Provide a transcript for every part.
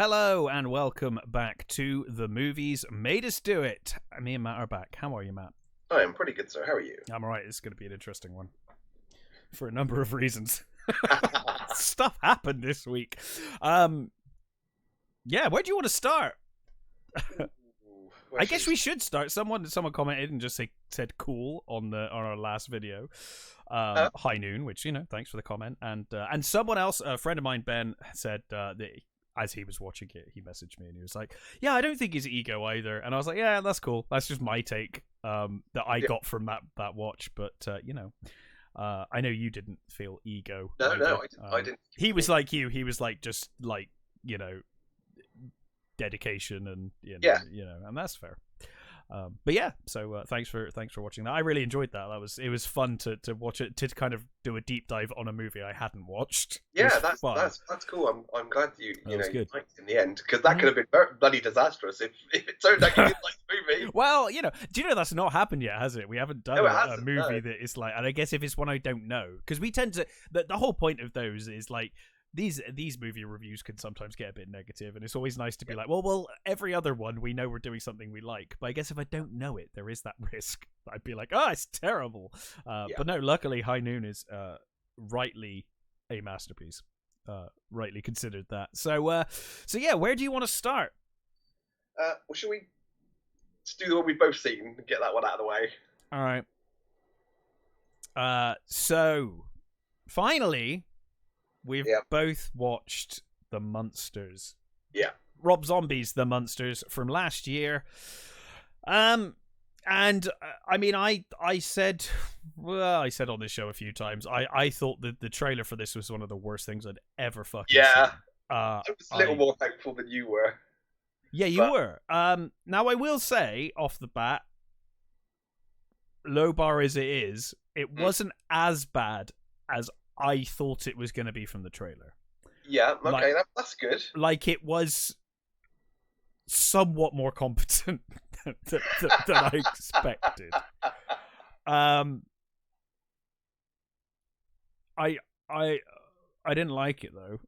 Hello and welcome back to The Movies Made Us Do It. Me and Matt are back. How are you, Matt? I am pretty good, sir. How are you? I'm alright. It's going to be an interesting one. For a number of reasons. Stuff happened this week. Yeah, where do you want to start? I guess we should start. Someone commented and just said cool on our last video. High noon, which, thanks for the comment. And someone else, a friend of mine, Ben, said that as he was watching it, he messaged me and he was like, yeah, I don't think he's ego either. And I was like, yeah, that's cool. That's just my take that I got from that watch. But, I know you didn't feel ego. No, either. I didn't. He was like you. He was like, just like, dedication and, and that's fair. But yeah, so thanks for watching that. I really enjoyed that. It was fun to watch it, to kind of do a deep dive on a movie I hadn't watched. Yeah, that's cool. I'm glad you liked it in the end, because that could have been bloody disastrous if it turned out you didn't like the movie. Well, do you know that's not happened yet, has it? We haven't done a movie that is like, and I guess if it's one I don't know, because we tend to the whole point of those is like, these movie reviews can sometimes get a bit negative, and it's always nice to be like, well, every other one we know we're doing something we like. But I guess if I don't know it, there is that risk. I'd be like, it's terrible. But no, luckily High Noon is rightly a masterpiece. Rightly considered that. So yeah, where do you want to start? Well, should we do the one we've both seen and get that one out of the way? All right. So finally, we've both watched The Munsters. Yeah. Rob Zombie's The Munsters from last year. And I mean, I said on this show a few times, I thought that the trailer for this was one of the worst things I'd ever fucking seen. I was a little more thankful than you were. Yeah, you were. Now I will say off the bat, low bar as it is, it wasn't as bad as I thought it was going to be from the trailer. Yeah, okay, that's good. Like, it was somewhat more competent than I expected. I didn't like it though.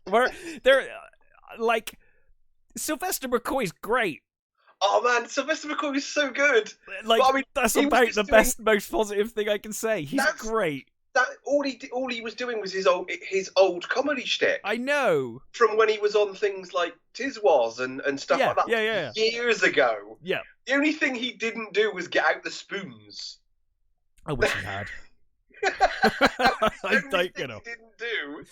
Where they're like, Sylvester McCoy's great. Oh man, Sylvester McCoy is so good. Like, I mean, that's about the best, most positive thing I can say. He's great. That all he was doing was his old comedy shtick. I know. From when he was on things like Tiswas and stuff like that. Yeah. Years ago. Yeah. The only thing he didn't do was get out the spoons. I wish he had. He didn't do.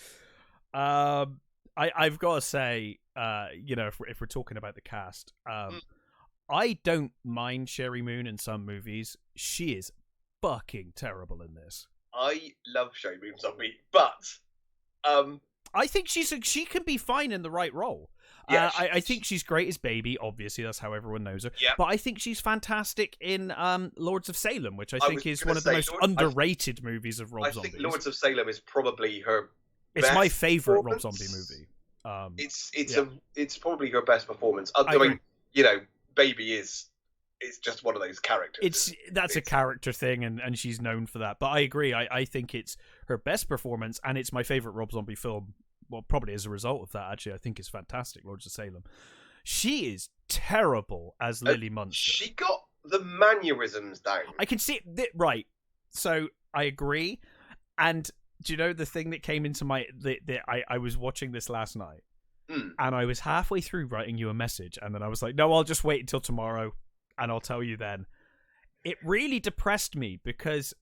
I've got to say, if we're talking about the cast, I don't mind Sherry Moon in some movies. She is fucking terrible in this. I love Sherry Moon Zombie, but I think she can be fine in the right role. Yeah, I think she's great as Baby. Obviously, that's how everyone knows her. Yeah. But I think she's fantastic in Lords of Salem, which I think is one of the most underrated movies of Rob Zombie. I think Lords of Salem is probably her. It's my favorite Rob Zombie movie. It's probably her best performance. I mean, Baby is just one of those characters. That's a character thing, and she's known for that. But I agree. I think it's her best performance, and it's my favorite Rob Zombie film. Well, probably as a result of that, actually, I think it's fantastic. Lords of Salem. She is terrible as Lily Munster. She got the mannerisms down. I can see it. Right. So I agree. And do you know the thing that came into my... I was watching this last night, and I was halfway through writing you a message, and then I was like, no, I'll just wait until tomorrow, and I'll tell you then. It really depressed me because...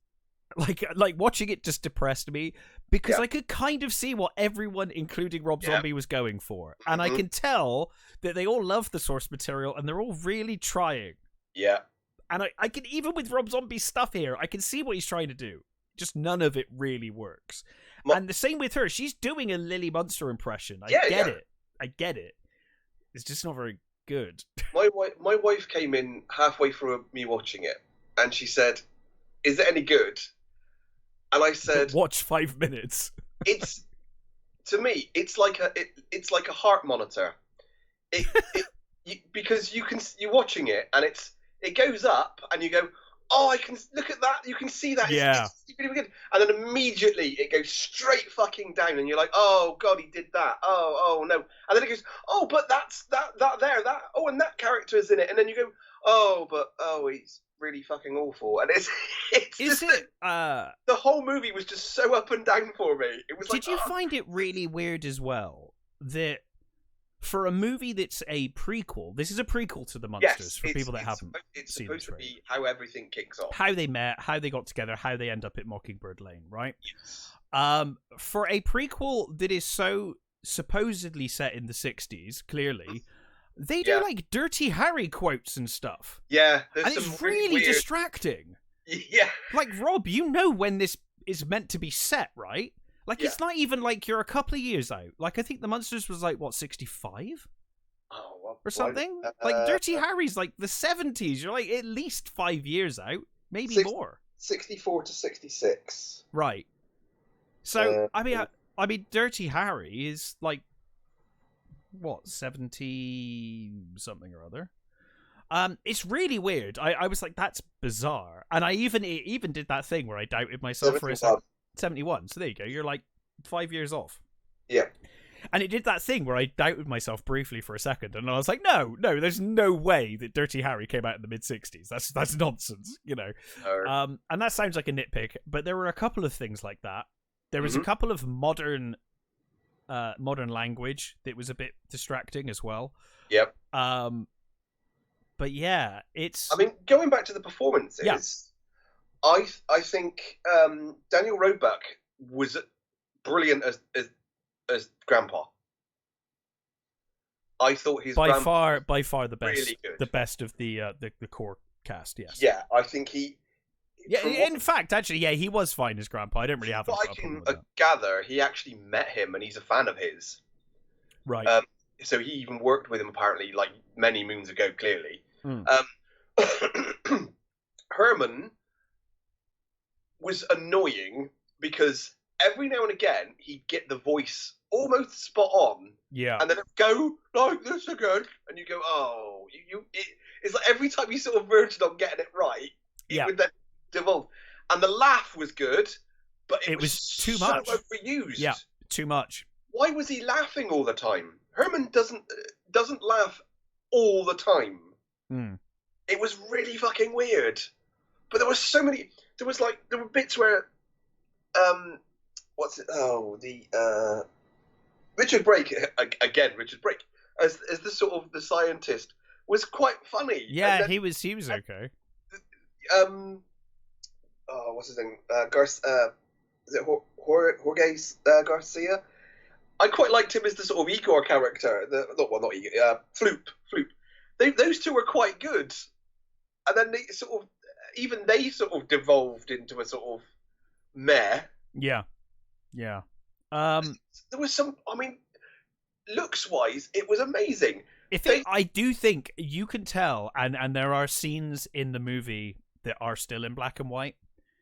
Like watching it just depressed me because I could kind of see what everyone, including Rob Zombie, was going for. And I can tell that they all love the source material and they're all really trying. Yeah. And I can, even with Rob Zombie's stuff here, I can see what he's trying to do. Just none of it really works. And the same with her. She's doing a Lily Munster impression. I get it. It's just not very good. My wife came in halfway through me watching it and she said, "Is it any good?" And I said, "Watch 5 minutes." To me, it's like a heart monitor. Because you're watching it and it goes up and you go, oh, I can look at that. You can see that. It's really good. And then immediately it goes straight fucking down, and you're like, oh god, he did that. Oh no. And then it goes, oh, but that's that there, that. Oh, and that character is in it. And then you go, oh, he's really fucking awful. And it's is just it? The whole movie was just so up and down for me. It was. Did you find it really weird as well that for a movie that's a prequel, this is a prequel to the Munsters for people that haven't seen it. It's supposed to be how everything kicks off. How they met, how they got together, how they end up at Mockingbird Lane, right? Yes. For a prequel that is so supposedly set in the 60s, clearly, they do like Dirty Harry quotes and stuff. Yeah. And it's really distracting. Yeah. Like, Rob, you know when this is meant to be set, right? Like, it's not even like you're a couple of years out. Like, I think the Munsters was like, what, 65? Oh, well, or something? Like, Dirty Harry's like the 70s. You're like at least 5 years out. Maybe more. 64 to 66. Right. So, I mean, Dirty Harry is like, what, 70 something or other? It's really weird. I was like, that's bizarre. And I even did that thing where I doubted myself for a second. 71. So there you go. You're like 5 years off. Yeah. And it did that thing where I doubted myself briefly for a second, and I was like, no, there's no way that Dirty Harry came out in the mid-60s. That's nonsense, you know. And that sounds like a nitpick, but there were a couple of things like that. There was a couple of modern language that was a bit distracting as well. Yep. But yeah, it's. I mean, going back to the performances, I think Daniel Roebuck was brilliant as Grandpa. I thought his by far the best, really good. The best of the core cast. Yes. Yeah, I think he. Yeah, in fact, actually, yeah, he was fine as Grandpa. I don't really have. What I can gather, he actually met him, and he's a fan of his. Right. So he even worked with him apparently, like many moons ago. Clearly. Herman was annoying because every now and again he'd get the voice almost spot on, and then it'd go like this again, and you go, oh, it's like every time you sort of verged on getting it right, it would then devolve. And the laugh was good, but it was too so much overused. Yeah, too much. Why was he laughing all the time? Herman doesn't laugh all the time. It was really fucking weird. But there were so many. There were bits where, what's it? Oh, the Richard Brake again. Richard Brake as the sort of the scientist was quite funny. Yeah, then, he was okay. Oh, what's his name? Is it Jorge Garcia? I quite liked him as the sort of Igor character. Not Igor. Floop. Those two were quite good, and then they sort of devolved into a sort of meh. Yeah. There was some. I mean, looks wise, it was amazing. I do think you can tell, and there are scenes in the movie that are still in black and white,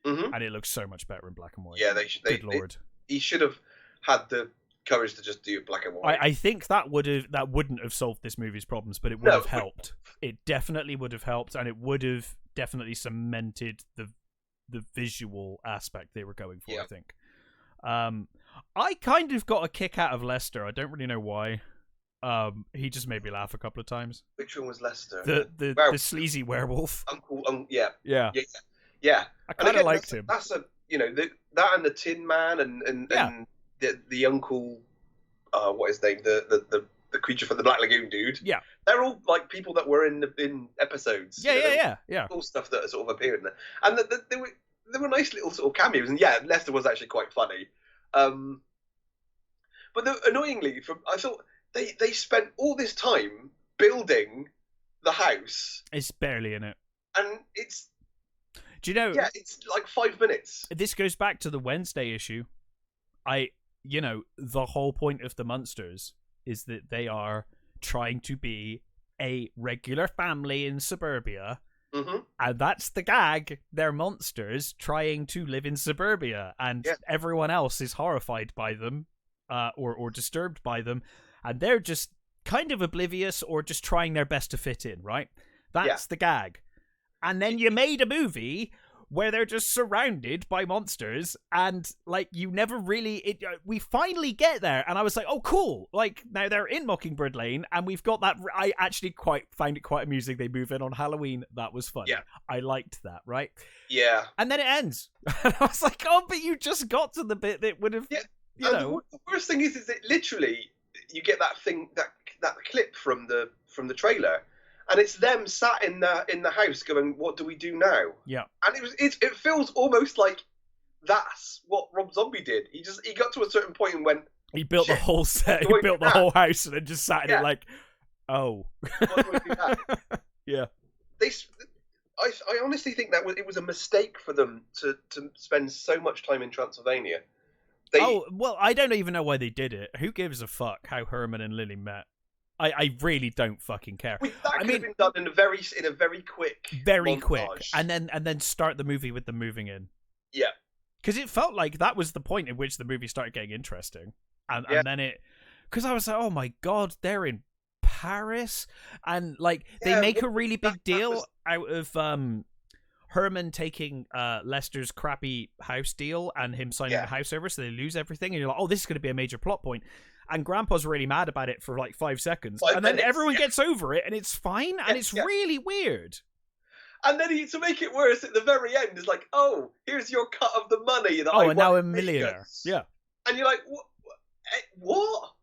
and it looks so much better in black and white. Yeah, Good Lord. He should have had the courage to just do black and white. I think that wouldn't have solved this movie's problems, but it would have helped. It definitely would have helped, and it would have definitely cemented the visual aspect they were going for. Yeah. I think. I kind of got a kick out of Lester. I don't really know why. He just made me laugh a couple of times. Which one was Lester? The sleazy werewolf. Uncle. Yeah. I kind of liked him. That's that and the Tin Man and the uncle, what is his name? The creature from the Black Lagoon dude. Yeah, they're all like people that were in episodes. Yeah. All stuff that sort of appeared in there, and they were nice little sort of cameos. And yeah, Lester was actually quite funny. But annoyingly, I thought they spent all this time building the house. It's barely in it, and it's. Do you know? Yeah, it's like 5 minutes. This goes back to the Wednesday issue. The whole point of the Munsters is that they are trying to be a regular family in suburbia, and that's the gag. They're monsters trying to live in suburbia, and everyone else is horrified by them, or disturbed by them, and they're just kind of oblivious or just trying their best to fit in. Right? That's the gag. And then you made a movie where they're just surrounded by monsters, and like you never really we finally get there, and I was like, oh cool, like now they're in Mockingbird Lane, and we've got that. I actually found it quite amusing. They move in on Halloween. That was funny. Yeah, I liked that. Right. Yeah. And then it ends, and I was like, oh, but you just got to the bit that would have. Yeah. You know. The worst thing is that literally you get that thing, that clip from the trailer. And it's them sat in the house going, "What do we do now?" Yeah. And it feels almost like that's what Rob Zombie did. He got to a certain point and went. He built the whole set. He built the whole house and then just sat in it like, oh. What do we do now? Yeah. I honestly think that it was a mistake for them to spend so much time in Transylvania. Well, I don't even know why they did it. Who gives a fuck how Herman and Lily met? I really don't fucking care. That could have been done in a very quick, montage. and then start the movie with them moving in. Yeah, because it felt like that was the point at which the movie started getting interesting, and then because I was like, oh my god, they're in Paris, and like they make a really big deal out of Herman taking Lester's crappy house deal and him signing the house over, so they lose everything, and you're like, oh, this is going to be a major plot point. And Grandpa's really mad about it for like 5 seconds. And then everyone gets over it, and it's fine, and it's really weird. And then to make it worse, at the very end, is like, oh, here's your cut of the money that and now a millionaire. Yeah. And you're like, what?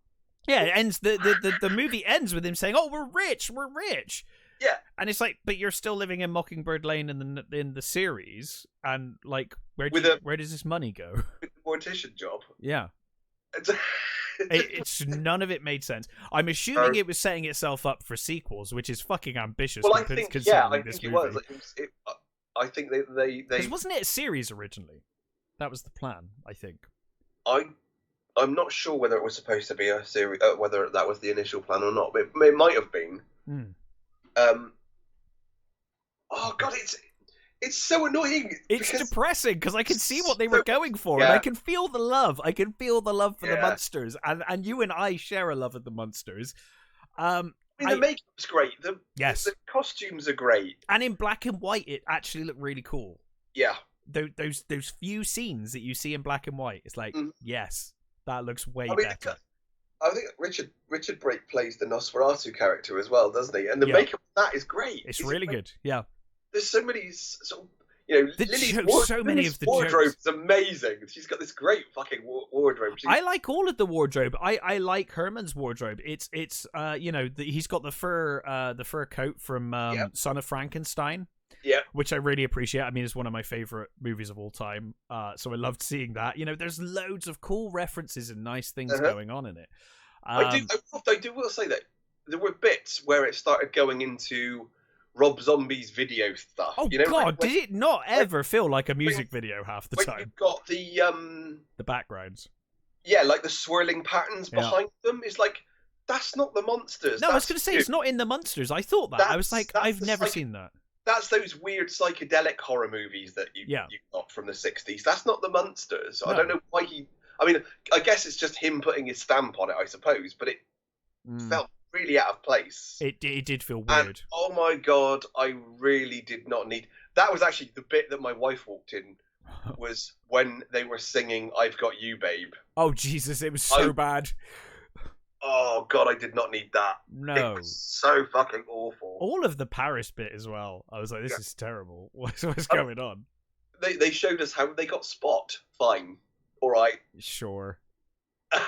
Yeah, it ends. The movie ends with him saying, oh, we're rich. Yeah. And it's like, but you're still living in Mockingbird Lane in the series, and like, where does this money go? With the mortician job. Yeah. It's none of it made sense. I'm assuming it was setting itself up for sequels, which is fucking ambitious. Well, I think it was. I think they because wasn't it a series originally? That was the plan, I think. I'm not sure whether it was supposed to be a series, whether that was the initial plan or not. But it might have been. Oh god, it's so annoying. It's depressing because I can see what they were going for, and I can feel the love. I can feel the love for the Munsters, and you and I share a love of the Munsters. I mean, the makeup's great. The costumes are great, and in black and white, it actually looked really cool. Yeah, those few scenes that you see in black and white, it's like yes, that looks way better. I think Richard Brake plays the Nosferatu character as well, doesn't he? And the makeup of that is great. It's really good. Yeah. There's so many, Lily's many of the wardrobe jokes. is amazing. She's got this great fucking wardrobe. I like all of the wardrobe. I like Herman's wardrobe. It's he's got the fur coat from Son of Frankenstein. Yeah, which I really appreciate. I mean, it's one of my favorite movies of all time. So I loved seeing that. You know, there's loads of cool references and nice things going on in it. I will say that there were bits where it started going into Rob Zombie's video stuff. Oh, God, did it not ever feel like a music video half the time? You've got the backgrounds. Yeah, like the swirling patterns behind them. It's like, that's not the Munsters. No, I was going to say, it's not in the Munsters. I thought that. I was like, I've never seen that. That's those weird psychedelic horror movies that you got from the 60s. That's not the Munsters. No. I don't know why I mean, I guess it's just him putting his stamp on it, I suppose, but it felt really out of place. It did feel weird. And, oh my god, I really did not need. That was actually the bit that my wife walked in. Was when they were singing "I've Got You, Babe." Oh Jesus, it was so bad. Oh god, I did not need that. No, it was so fucking awful. All of the Paris bit as well. I was like, this is terrible. What's going on? They showed us how they got Spot. Fine, all right, sure. I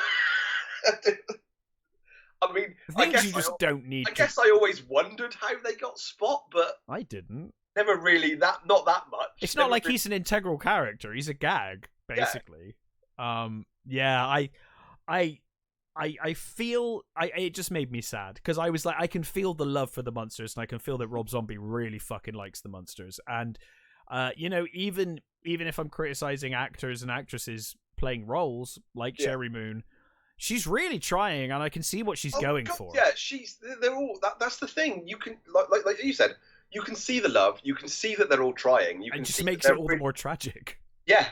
mean, I guess I always wondered how they got Spot, but I didn't. Never really not that much. It's not like he's an integral character. He's a gag, basically. I feel it just made me sad because I was like, I can feel the love for the Munsters, and I can feel that Rob Zombie really fucking likes the Munsters. And even if I'm criticizing actors and actresses playing roles like Sherry Moon, she's really trying, and I can see what she's going for. Yeah, they're all. That's the thing. You can like you said, you can see the love. You can see that they're all trying. You can it just see makes it all the more tragic. Yeah,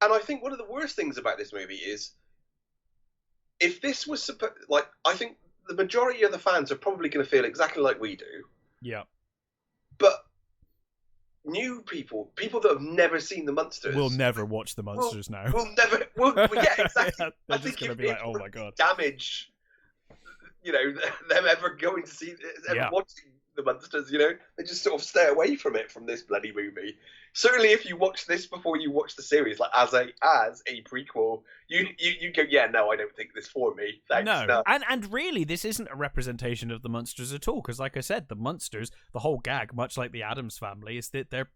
and I think one of the worst things about this movie is if this was I think the majority of the fans are probably going to feel exactly like we do. Yeah, but new people that have never seen the Munsters, will never watch the Munsters now. We'll never. Yeah, exactly. They're just going to be like, oh my god, damage. Them ever going to see, watching the Munsters. They just sort of stay away from it, from this bloody movie. Certainly, if you watch this before you watch the series, like as a prequel, you go, yeah, no, I don't think this for me. Thanks, no. And really, this isn't a representation of the Munsters at all, because like I said, the Munsters, the whole gag, much like the Addams Family, is that they're,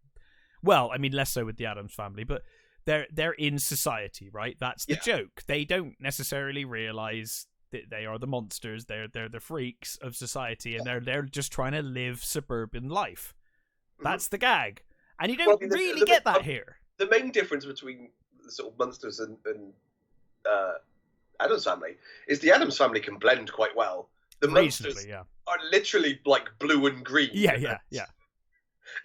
well, I mean, less so with the Addams Family, but they're in society, right? That's the joke. They don't necessarily realize that they are the monsters. They're the freaks of society, and they're just trying to live suburban life. That's the gag. And you don't really get that here. The main difference between the sort of Munsters and Addams Family is the Addams Family can blend quite well. The Munsters are literally like blue and green. Yeah.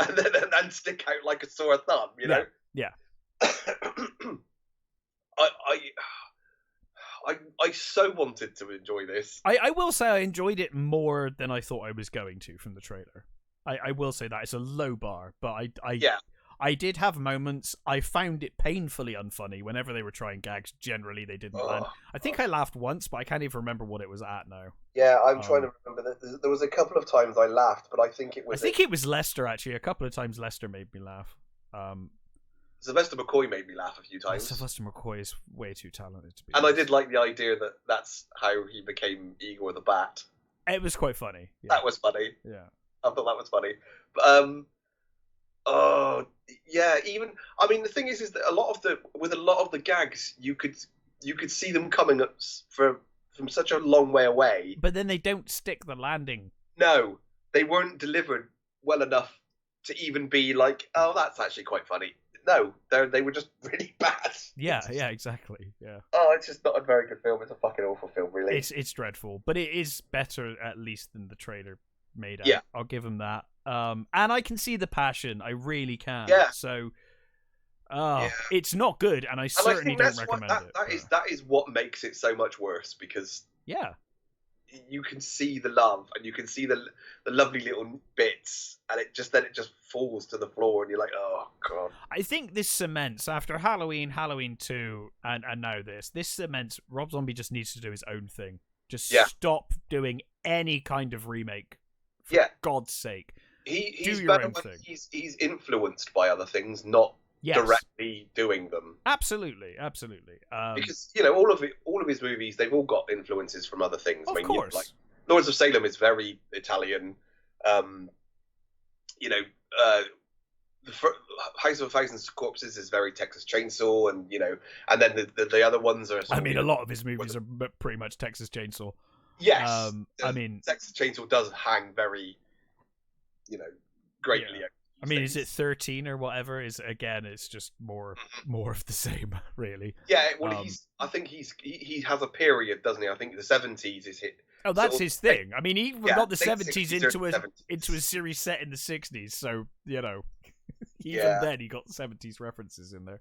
And stick out like a sore thumb, know? Yeah. I so wanted to enjoy this. I will say I enjoyed it more than I thought I was going to from the trailer. I will say that. It's a low bar, but I did have moments. I found it painfully unfunny whenever they were trying gags. Generally, they didn't land. I think I laughed once, but I can't even remember what it was at now. Yeah, I'm trying to remember. There was a couple of times I laughed, but I think it was... it was Lester, actually. A couple of times Lester made me laugh. Sylvester McCoy made me laugh a few times. Sylvester McCoy is way too talented to be honest. I did like the idea that that's how he became Igor the Bat. It was quite funny. Yeah. That was funny. Yeah. I thought that was funny. But, even... I mean, the thing is that with a lot of the gags, you could see them coming up from such a long way away. But then they don't stick the landing. No, they weren't delivered well enough to even be like, oh, that's actually quite funny. No, they were just really bad. Yeah, exactly. Yeah. Oh, it's just not a very good film. It's a fucking awful film, really. It's dreadful, but it is better at least than the trailer made out. Yeah. I'll give him that. And I can see the passion. I really can. Yeah. So, it's not good, and I certainly don't recommend it. That is what makes it so much worse, because you can see the love, and you can see the lovely little bits, and it just falls to the floor, and you're like, oh god. I think this cements, after Halloween 2, and now this cements Rob Zombie just needs to do his own thing. Just stop doing any kind of remake. For God's sake. He's better when he's influenced by other things, not directly doing them. Absolutely. Because all of his movies, they've all got influences from other things. Of course. Like Lords of Salem is very Italian. The House of a Thousand Corpses is very Texas Chainsaw, and then the other ones are. I mean, a lot of his movies are pretty much Texas Chainsaw. Yes, I mean, Texas Chainsaw does hang very, greatly. Yeah. I mean, is it 13 or whatever? It's just more of the same, really. Yeah, well, I think he has a period, doesn't he? I think the 70s is hit. Oh, that's his thing. I mean, he even got the 70s into a series set in the 60s, so even then he got 70s references in there.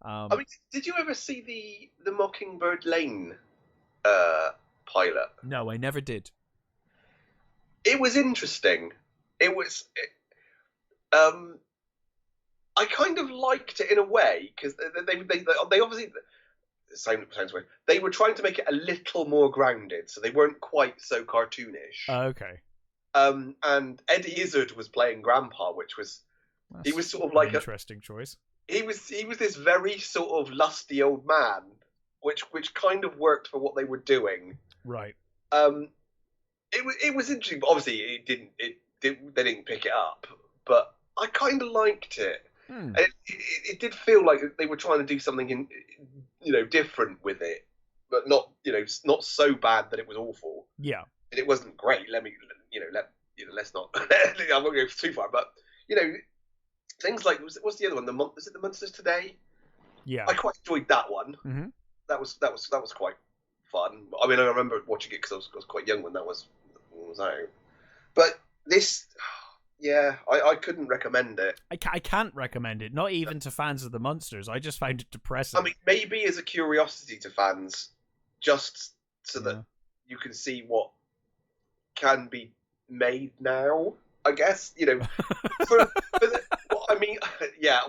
I mean, did you ever see the Mockingbird Lane pilot? No, I never did. It was interesting. I kind of liked it in a way, because they obviously, sounds weird, they were trying to make it a little more grounded, so they weren't quite so cartoonish. Okay. And Eddie Izzard was playing Grandpa, he was sort of like an interesting choice. He was this very sort of lusty old man, which kind of worked for what they were doing. Right. It was interesting, but obviously they didn't pick it up, but I kind of liked it. It did feel like they were trying to do something different with it, but not so bad that it was awful. Yeah, and it wasn't great. Let's not. I won't go too far, but things like what's the other one? Is it the Munsters Today? Yeah, I quite enjoyed that one. Mm-hmm. That was quite fun. I mean, I remember watching it because I was quite young when that was out. But this. Yeah, I couldn't recommend it. I can't recommend it, not even to fans of the Munsters. I just found it depressing. I mean, maybe as a curiosity to fans, just so that you can see what can be made now, I guess. What what I mean,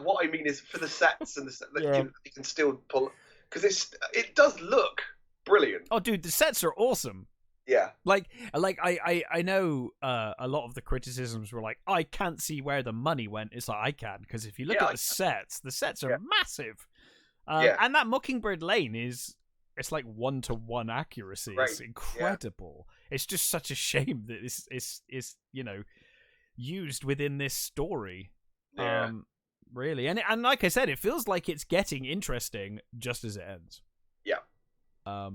what I mean is for the sets and you can still pull, because it does look brilliant. Oh, dude, the sets are awesome. Yeah. Like I know a lot of the criticisms were like, I can't see where the money went. It's like, I can, because if you look at the sets are massive. And that Mockingbird Lane it's like 1-to-1 accuracy. Right. It's incredible. It's just such a shame that it's used within this story. Yeah. Really. And like I said, it feels like it's getting interesting just as it ends. Yeah. I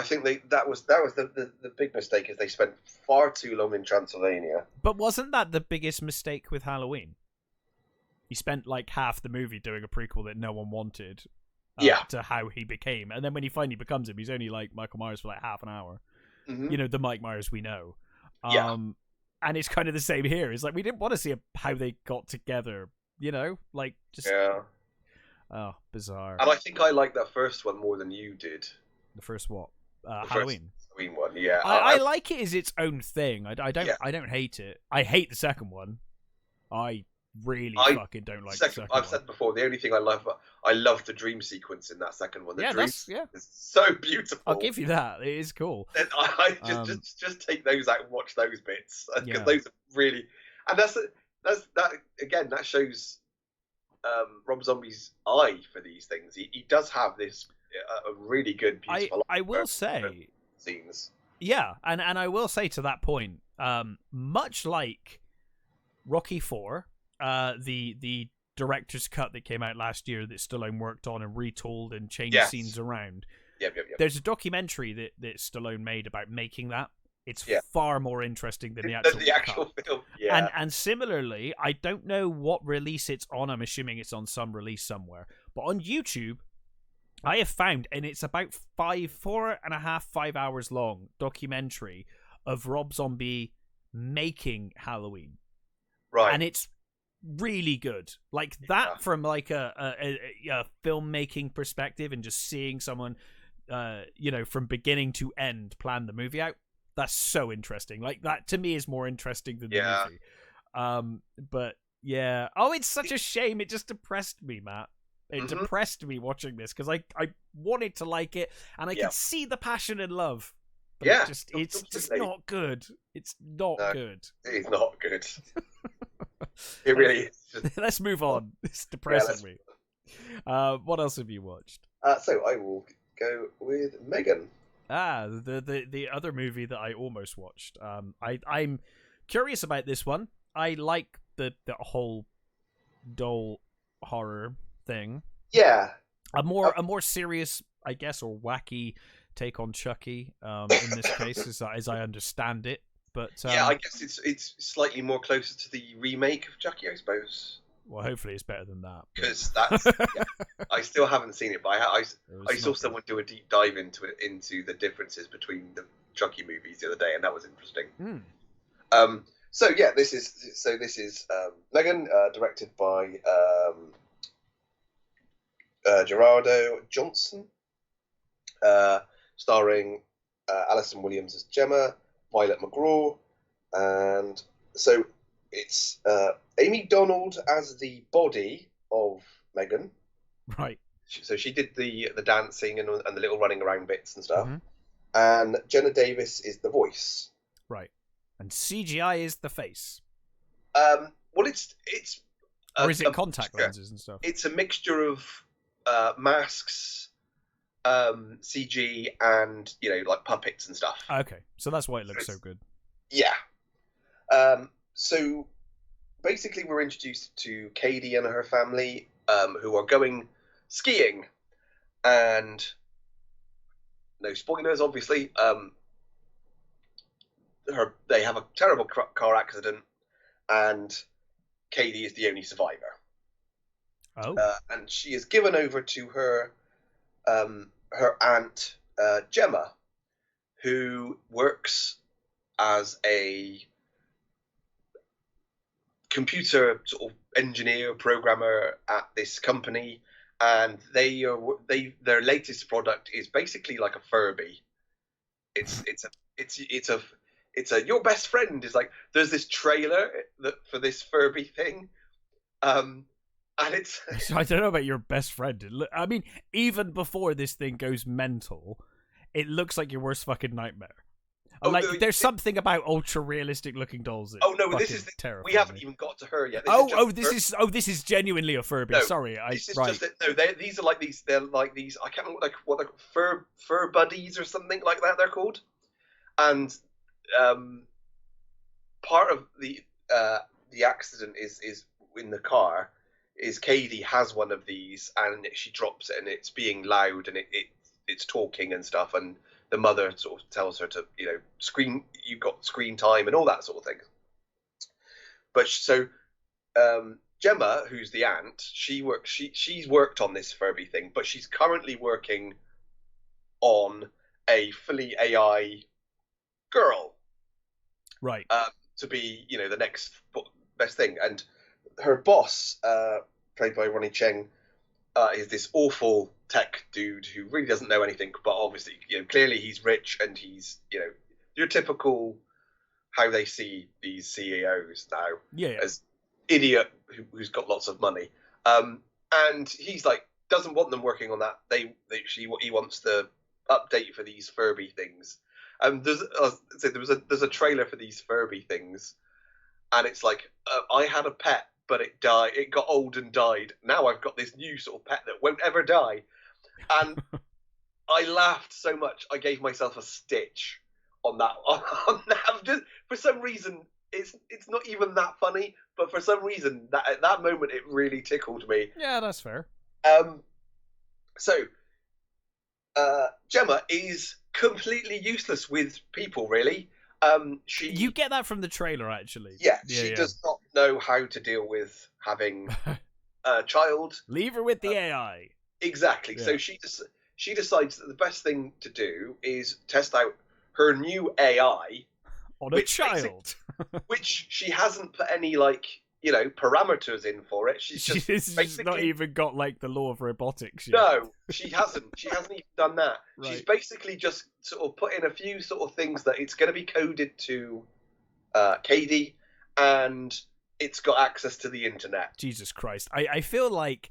think that was the big mistake, is they spent far too long in Transylvania. But wasn't that the biggest mistake with Halloween? He spent like half the movie doing a prequel that no one wanted. To how he became, and then when he finally becomes him, he's only like Michael Myers for like half an hour. Mm-hmm. The Mike Myers we know. And it's kind of the same here. It's like we didn't want to see how they got together. Like just bizarre. And I think I liked that first one more than you did. The first what? Halloween. Halloween one, yeah. I like it as its own thing. I don't hate it. I hate the second one. I really fucking don't like the second one. I've said before, the only thing I love the dream sequence in that second one. The dream is so beautiful. I'll give you that. It is cool. And I just take those out and watch those bits, because those are really, and that shows Rob Zombie's eye for these things. He does have this a really good, beautiful. I will say scenes. Yeah, and I will say to that point, much like Rocky IV. The director's cut that came out last year that Stallone worked on and retooled and changed scenes around. Yep. There's a documentary that Stallone made about making that. It's far more interesting than the actual film. Yeah. And similarly, I don't know what release it's on. I'm assuming it's on some release somewhere. But on YouTube, I have found, and it's about 4.5 hours long documentary of Rob Zombie making Halloween. Right. And it's really good, like that, from like a filmmaking perspective, and just seeing someone from beginning to end plan the movie out. That's so interesting. Like that to me is more interesting than the movie. But it's such a shame. It just depressed me, Matt. It depressed me watching this, because I wanted to like it, and I could see the passion and love. But it's just not good. It's not good. It's not good. It really is. Let's move on. It's depressing me. What else have you watched? So I will go with Megan. The other movie that I almost watched. I'm curious about this one. I like the whole doll horror thing. Yeah. A more serious, I guess, or wacky take on Chucky. In this case, as I understand it. But I guess it's slightly more closer to the remake of Chucky, I suppose. Well, hopefully it's better than that. Because that's I still haven't seen it, but I saw someone do a deep dive into the differences between the Chucky movies the other day, and that was interesting. This is Megan, directed by Gerardo Johnson, starring Alison Williams as Gemma, Violet McGraw, and so it's Amy Donald as the body of Megan. Right. So she did the dancing and the little running around bits and stuff. And Jenna Davis is the voice. Right. And CGI is the face. Well, it's or is it contact lenses and stuff? It's a mixture of masks, CG, and like puppets and stuff. Okay, so that's why it looks so good. Yeah. So basically, we're introduced to Katie and her family, who are going skiing, and no spoilers, obviously. They have a terrible car accident, and Katie is the only survivor. Oh. And she is given over to her aunt Gemma, who works as a computer sort of engineer, programmer at this company, and their latest product is basically like a Furby. It's a your best friend is like, there's this trailer for this Furby thing, And it's I don't know about your best friend. I mean, even before this thing goes mental, it looks like your worst fucking nightmare. There's something about ultra realistic looking dolls. That this is terrifying. We haven't even got to her yet. This is genuinely a Furby. No, Sorry, these are like these. They're like these. I can't remember what they're called, fur buddies or something like that. They're called. And part of the accident is in the car. Is Katie has one of these and she drops it and it's being loud and it's talking and stuff, and the mother sort of tells her to, screen, you've got screen time and all that sort of thing. But so Gemma, who's the aunt, she's worked on this Furby thing, but she's currently working on a fully AI girl, right? To be the next best thing. And her boss, played by Ronnie Cheng, is this awful tech dude who really doesn't know anything, but obviously, clearly he's rich and he's, your typical how they see these CEOs now, as idiot who's got lots of money. And he's like, doesn't want them working on that. He wants the update for these Furby things. There's a trailer for these Furby things, and it's like, I had a pet, but it died. It got old and died. Now I've got this new sort of pet that won't ever die. And I laughed so much, I gave myself a stitch on that. Just, for some reason, it's not even that funny, but for some reason, that at that moment, it really tickled me. Yeah, that's fair. So, Gemma is completely useless with people, really. You get that from the trailer, actually. Yeah, she does not know how to deal with having a child. Leave her with the AI. Exactly. Yeah. So she decides that the best thing to do is test out her new AI on a child, which she hasn't put any parameters in for it. She's not even got the law of robotics yet. No, she hasn't. She hasn't even done that. Right. She's basically just sort of put in a few sort of things that it's going to be coded to Katie, and it's got access to the internet. Jesus Christ. I feel like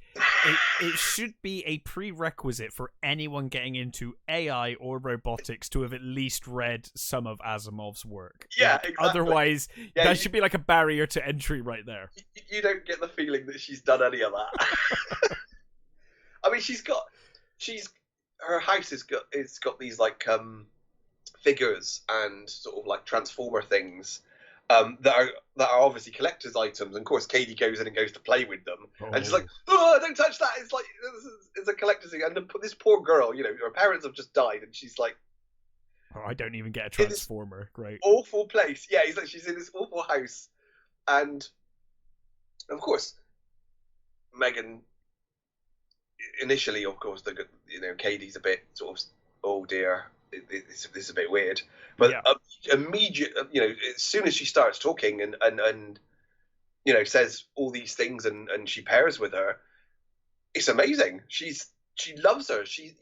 it should be a prerequisite for anyone getting into AI or robotics to have at least read some of Asimov's work. Yeah, exactly. Otherwise, that should be like a barrier to entry right there. You don't get the feeling that she's done any of that. I mean, her house has got these figures and sort of transformer things. That are obviously collector's items, and of course Katie goes in and goes to play with them, and she's like, "Oh, don't touch that! It's a collector's thing." And this poor girl, her parents have just died, and she's like, "Oh, I don't even get a transformer." Great, awful place. Yeah, she's in this awful house, and of course, Megan. Initially, of course, Katie's a bit sort of, oh dear. This is a bit weird, but immediate, as soon as she starts talking and says all these things and she pairs with her, it's amazing. She loves her. She's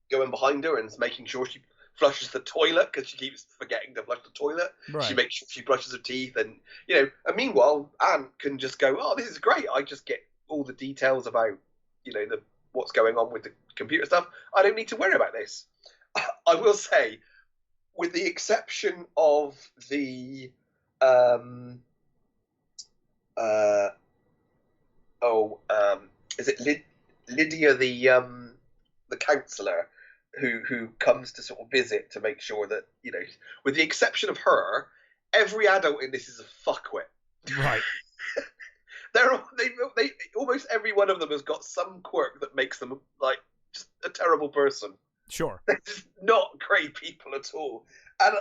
going behind her and making sure she flushes the toilet because she keeps forgetting to flush the toilet. Right. She makes sure she brushes her teeth, and and meanwhile, Anne can just go, "Oh, this is great. I just get all the details about what's going on with the computer stuff. I don't need to worry about this." I will say, with the exception of the is it Lydia, the counsellor who comes to sort of visit to make sure that with the exception of her, every adult in this is a fuckwit. Right. They almost every one of them has got some quirk that makes them just a terrible person. Sure. They're just not great people at all. And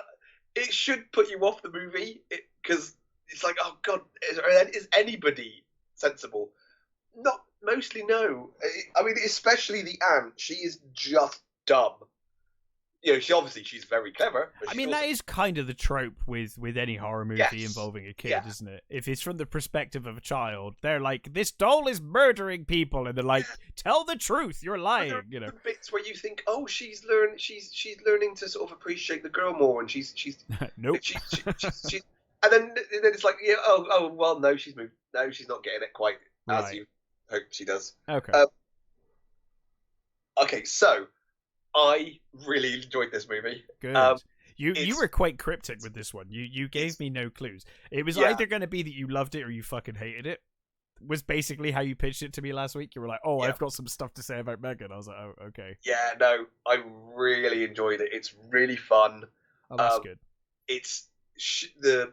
it should put you off the movie because it's like, oh God, is anybody sensible? Mostly no. I mean, especially the aunt. She is just dumb. She's very clever. I mean, that is kind of the trope with any horror movie involving a kid, isn't it? If it's from the perspective of a child, they're like, this doll is murdering people, and they're like, tell the truth, you're lying. The bits where you think, oh, she's learning to sort of appreciate the girl more, and she's nope. And then it's like, well, no, she's moved. No, she's not getting it quite as you hope she does. Okay. Okay, so I really enjoyed this movie. Good. You were quite cryptic with this one. You gave me no clues. It was either going to be that you loved it or you fucking hated it. Was basically how you pitched it to me last week. You were like, "Oh, I've got some stuff to say about Megan." I was like, "Oh, okay." Yeah, no, I really enjoyed it. It's really fun. Oh, that's good. It's the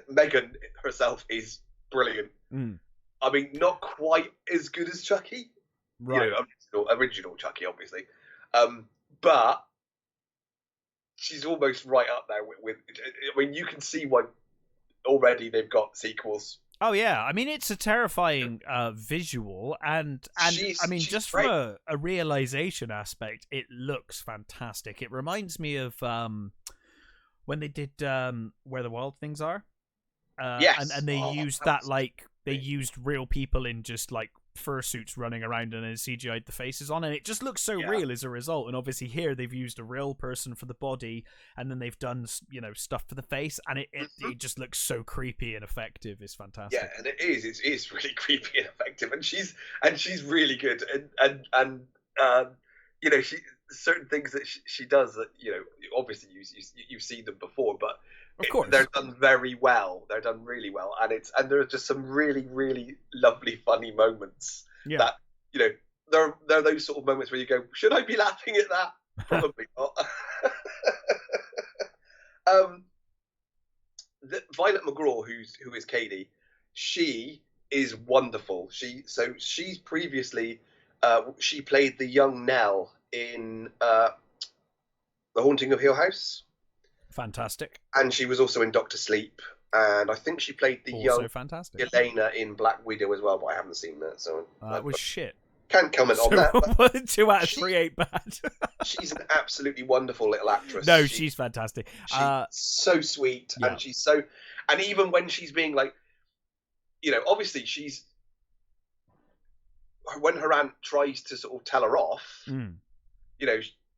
Megan herself is brilliant. I mean, not quite as good as Chucky, right? Original Chucky, obviously, but she's almost right up there with. I mean, you can see why already they've got sequels. Oh yeah, I mean it's a terrifying visual, and I mean just from a realization aspect, it looks fantastic. It reminds me of when they did Where the Wild Things Are, yes, and they used that they used real people in just like fursuits running around and then CGI'd the faces on, and it just looks so real as a result. And obviously here they've used a real person for the body, and then they've done stuff for the face, and it just looks so creepy and effective. It's fantastic. Yeah, and it is really creepy and effective, and she's really good, and she certain things that she does that obviously you've seen them before, but of course they're done very well. They're done really well, and there are just some really, really lovely, funny moments. Yeah. That they're those sort of moments where you go, should I be laughing at that? Probably not. Violet McGraw, who is Katie, she is wonderful. She's previously she played the young Nell in The Haunting of Hill House. Fantastic. And she was also in Doctor Sleep, and I think she played the young Elena in Black Widow as well, but I haven't seen that, so that was shit. Can't comment on that. 2 out of 3 ain't bad. She's an absolutely wonderful little actress. No, she's fantastic. She's so sweet, and she's so, and even when she's being like, obviously when her aunt tries to sort of tell her off,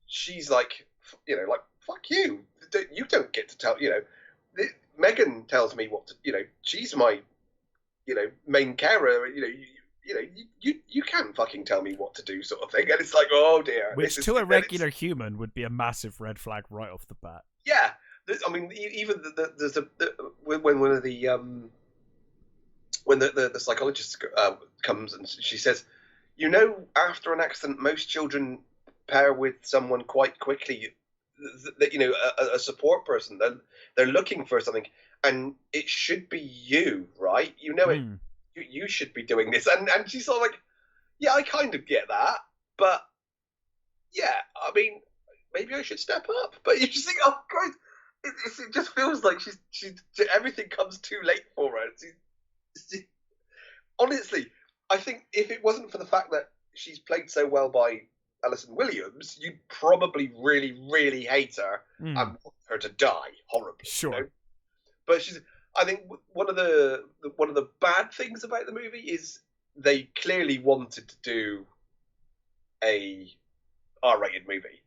she's like, like, fuck you. You don't get to tell, Megan tells me what to, she's my, main carer, you can't fucking tell me what to do, sort of thing. And it's like, oh dear. Which to a regular human would be a massive red flag right off the bat. Yeah. I mean, even there's when one of the, when the psychologist comes and she says, after an accident, most children pair with someone quite quickly, that a support person. They're looking for something, and it should be you, right? It. You should be doing this, and she's sort of like, yeah, I kind of get that, but yeah, I mean, maybe I should step up. But you just think, oh God, it just feels like she's everything comes too late for her. Honestly, I think if it wasn't for the fact that she's played so well by Alison Williams, you'd probably really, really hate her and want her to die horribly. Sure. But I think one of the bad things about the movie is they clearly wanted to do a R-rated movie.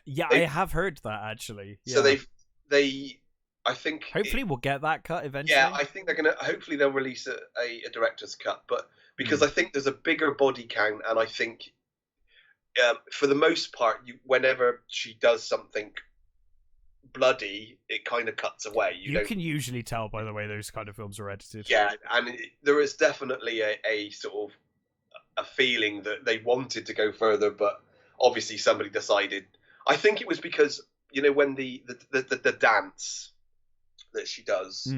Yeah, I have heard that actually. Yeah. So I think hopefully we'll get that cut eventually. Yeah, I think hopefully they'll release a director's cut, but because I think there's a bigger body count, and I think for the most part, whenever she does something bloody, it kind of cuts away. You can usually tell by the way those kind of films are edited. Yeah, and there is definitely a sort of a feeling that they wanted to go further, but obviously somebody decided. I think it was because when the dance that she does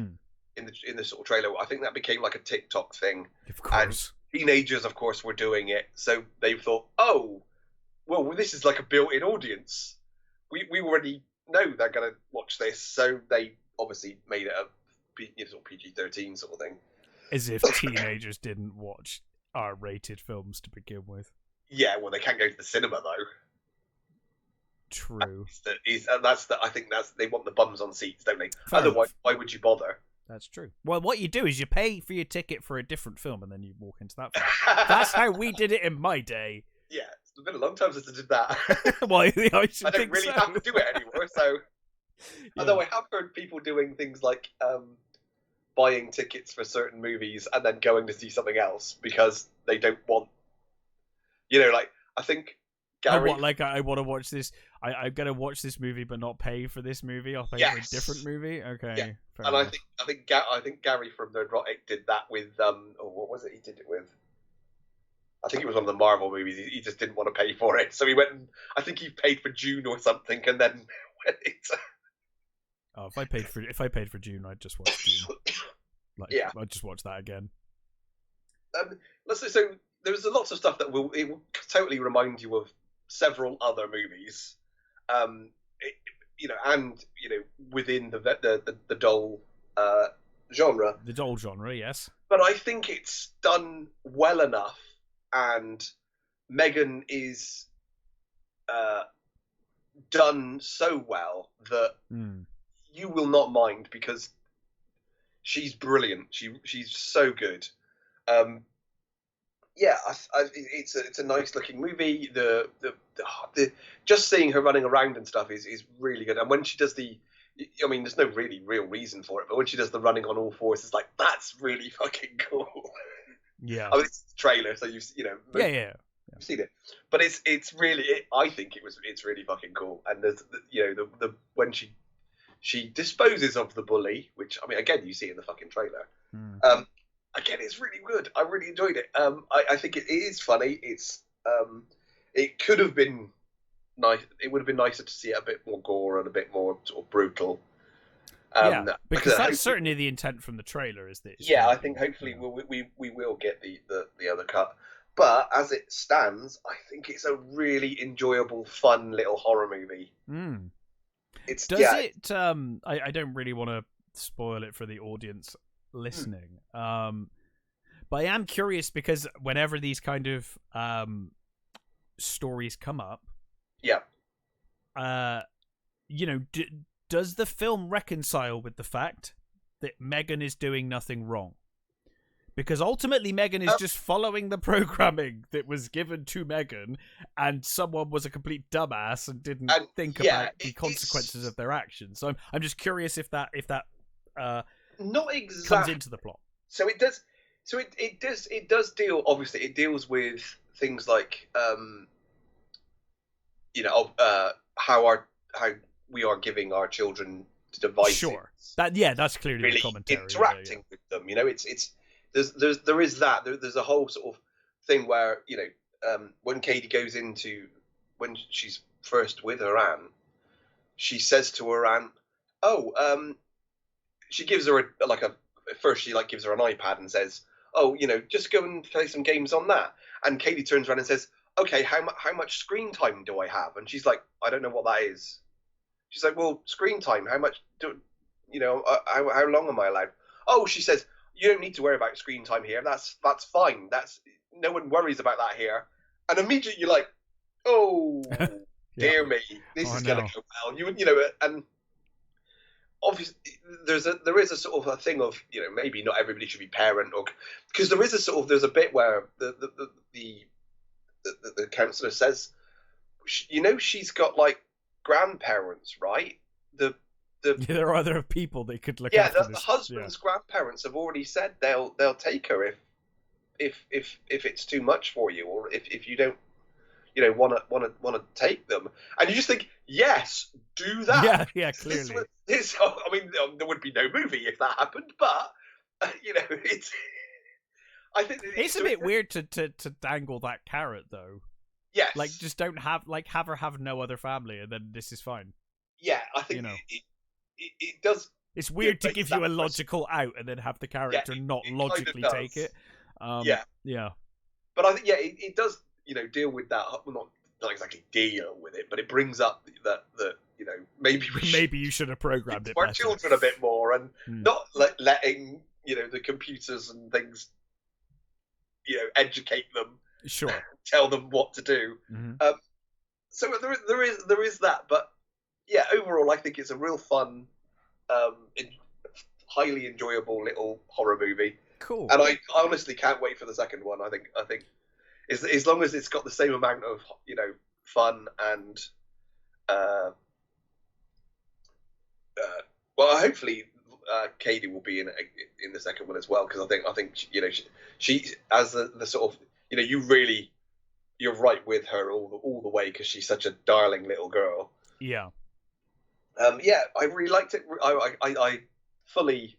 in the sort of trailer, I think that became like a TikTok thing. Of course, and teenagers, of course, were doing it, so they thought, oh, well, this is like a built-in audience. We already know they're going to watch this, so they obviously made it a sort of PG-13 sort of thing. As if teenagers didn't watch R-rated films to begin with. Yeah, well, they can't go to the cinema though. True. I think they want the bums on seats, don't they? Fair Otherwise, enough. why would you bother? That's true. Well, what you do is you pay for your ticket for a different film, and then you walk into that film. That's how we did it in my day. Yeah, it's been a long time since I did that. Well, I don't really have to do it anymore. So, although I have heard people doing things like buying tickets for certain movies and then going to see something else because they don't want, like, I think Gary... I want to watch this, I'm going to watch this movie but not pay for this movie, I'll pay for a different movie? Okay. Yeah. And enough. I think Gary from Nerdrotic did that with, what was it he did it with? I think it was one of the Marvel movies. He just didn't want to pay for it. So he went and, I think he paid for June or something, and then went into... Oh, if I paid for June, I'd just watch June. I'd just watch that again. So there's lots of stuff that will totally remind you of several other movies, and within the doll genre. The doll genre, yes. But I think it's done well enough, and Megan is done so well that you will not mind, because she's brilliant. She's so good. It's a nice looking movie. The just seeing her running around and stuff is really good. And when she does there's no really real reason for it, but when she does the running on all fours, it's like, that's really fucking cool. Yeah. I mean, it's a trailer, so you've seen it, but it's really, I think it's really fucking cool. And there's the when she disposes of the bully, which, I mean, again, you see in the fucking trailer. Again, it's really good. I really enjoyed it. I think it is funny. It's it could have been nice. It would have been nicer to see it a bit more gore and a bit more sort of brutal. Because that's certainly the intent from the trailer. Is that? I think hopefully we will get the other cut. But as it stands, I think it's a really enjoyable, fun little horror movie. I don't really want to spoil it for the audience listening, but I am curious, because whenever these kind of stories come up, does the film reconcile with the fact that Megan is doing nothing wrong? Because ultimately Megan is just following the programming that was given to Megan, and someone was a complete dumbass and didn't think about the consequences of their actions. So I'm just curious if that not exactly comes into the plot. So it does. So it does deal. Obviously, it deals with things like how we are giving our children devices. Sure. That's clearly really the commentary. Interacting with them. There is that. There's a whole sort of thing where when Katie goes into, when she's first with her aunt, she says to her aunt, she gives her first she gives her an iPad and says, just go and play some games on that. And Katie turns around and says, okay, how much screen time do I have? And she's like, I don't know what that is. She's like, well, screen time, how much how long am I allowed? Oh, she says, you don't need to worry about screen time here. That's fine. No one worries about that here. And immediately you're like, oh, dear me, this is going to go well. And obviously there is a sort of a thing of, maybe not everybody should be parent, or because there is there's a bit where the counsellor says, she's got grandparents, right? There are other people they could look after. The husband's grandparents have already said they'll take her if it's too much for you, or if you don't want to take them. And you just think, yes, do that. Yeah, clearly. I mean, there would be no movie if that happened, but it's. I think it's a bit weird to dangle that carrot, though. Yes. Just don't have her have no other family, and then this is fine. Yeah, I think it does. It's weird to give you a logical out and then have the character not logically take it. Yeah. But I think it does. Deal with that. Well, not exactly deal with it, but it brings up that maybe you should have programmed it for better. Children a bit more, and not letting the computers and things educate them. Sure. Tell them what to do. Mm-hmm. So there is that, but overall I think it's a real fun, highly enjoyable little horror movie. Cool. And I honestly can't wait for the second one. I think as long as it's got the same amount of fun and hopefully Katie will be in the second one as well, because I think she as the sort of you're right with her all the way, because she's such a darling little girl. Yeah. I really liked it. I fully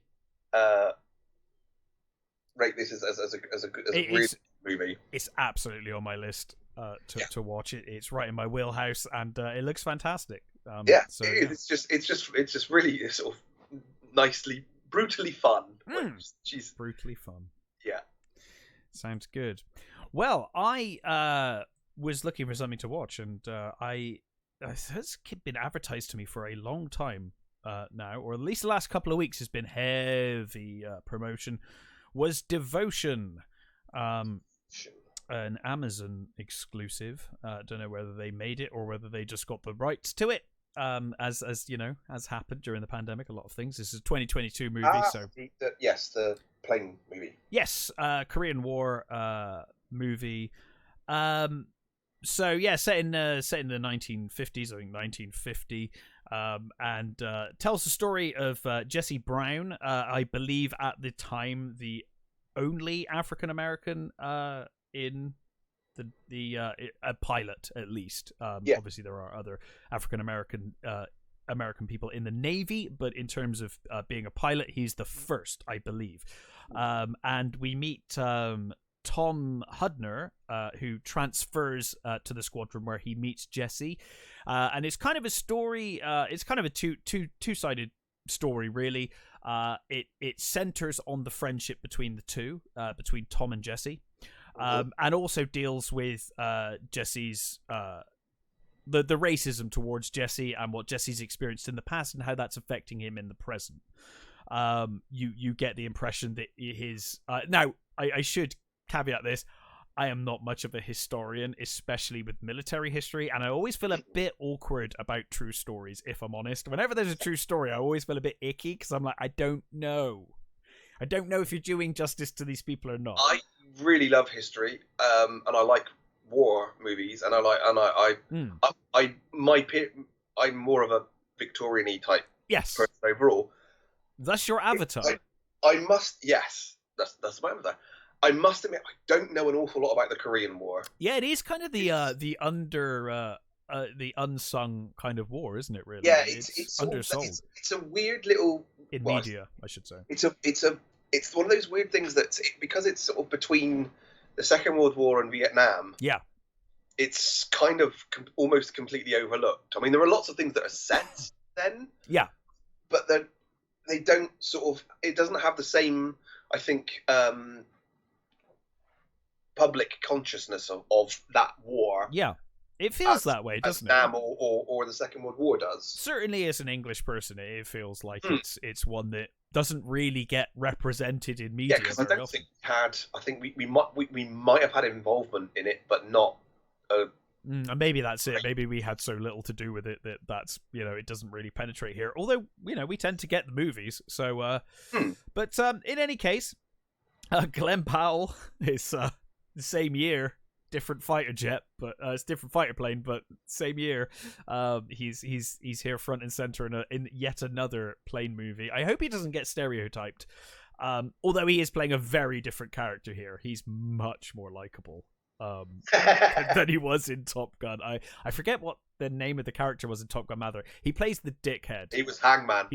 rate this as a really good movie. It's absolutely on my list to watch. It's right in my wheelhouse, and it looks fantastic. It's just really sort of nicely, brutally fun. She's brutally fun. Yeah, sounds good. Well, I was looking for something to watch, and it's been advertised to me for a long time now, or at least the last couple of weeks has been heavy promotion. Was Devotion, an Amazon exclusive? Don't know whether they made it or whether they just got the rights to it. As has happened during the pandemic, a lot of things. This is a 2022 movie, so the plane movie. Yes, Korean War movie. So yeah, set in the 1950s, I think 1950, and tells the story of Jesse Brown. I believe at the time the only African American in a pilot, at least. Obviously there are other African American people in the Navy, but in terms of being a pilot, he's the first, I believe. And we meet Tom Hudner, who transfers to the squadron where he meets Jesse, and it's kind of a story. It's kind of a two-sided story, really. It centers on the friendship between the two, between Tom and Jesse, and also deals with Jesse's the racism towards Jesse and what Jesse's experienced in the past and how that's affecting him in the present. You get the impression that his now I should caveat this. I am not much of a historian, especially with military history, and I always feel a bit awkward about true stories, if I'm honest. Whenever there's a true story, I always feel a bit icky, because I'm like, I don't know if you're doing justice to these people or not. I really love history, and I like war movies, and I'm more of a Victorian-y type person overall. That's your avatar. That's my avatar. I must admit, I don't know an awful lot about the Korean War. Yeah, it is kind of the unsung kind of war, isn't it? Really? Yeah, it's undersold. It's a weird little media, I should say. It's one of those weird things that because it's sort of between the Second World War and Vietnam. Yeah, it's kind of almost completely overlooked. I mean, there are lots of things that are set then. Yeah, but they don't sort of. It doesn't have the same, I think. Public consciousness of that war. Yeah, it feels that way, doesn't it? Vietnam or the Second World War does. Certainly, as an English person, it feels like it's one that doesn't really get represented in media. Yeah, because I don't think I think we might have had involvement in it, but not. And maybe that's it. Maybe we had so little to do with it that's it doesn't really penetrate here. Although we tend to get the movies. So, but in any case, Glenn Powell is. The same year, different fighter jet, but it's different fighter plane, but same year. He's here front and center in yet another plane movie. I hope he doesn't get stereotyped. Although he is playing a very different character here. He's much more likable than he was in Top Gun. I forget what the name of the character was in Top Gun Maverick. He plays the dickhead. He was Hangman.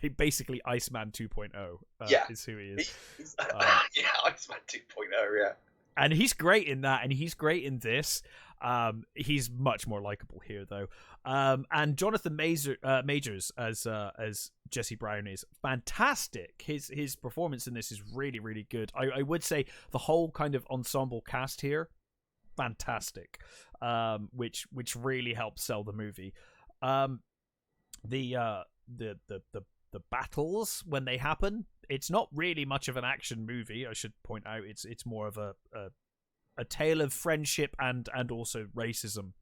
He basically Iceman 2.0 is who he is. Iceman 2.0, yeah. And he's great in that, and he's great in this. He's much more likable here, though. And Jonathan Majors as Jesse Brown is fantastic. His performance in this is really, really good. I would say the whole kind of ensemble cast here, fantastic. Which really helps sell the movie. The battles when they happen. It's not really much of an action movie, I should point out. It's more of a tale of friendship and also racism,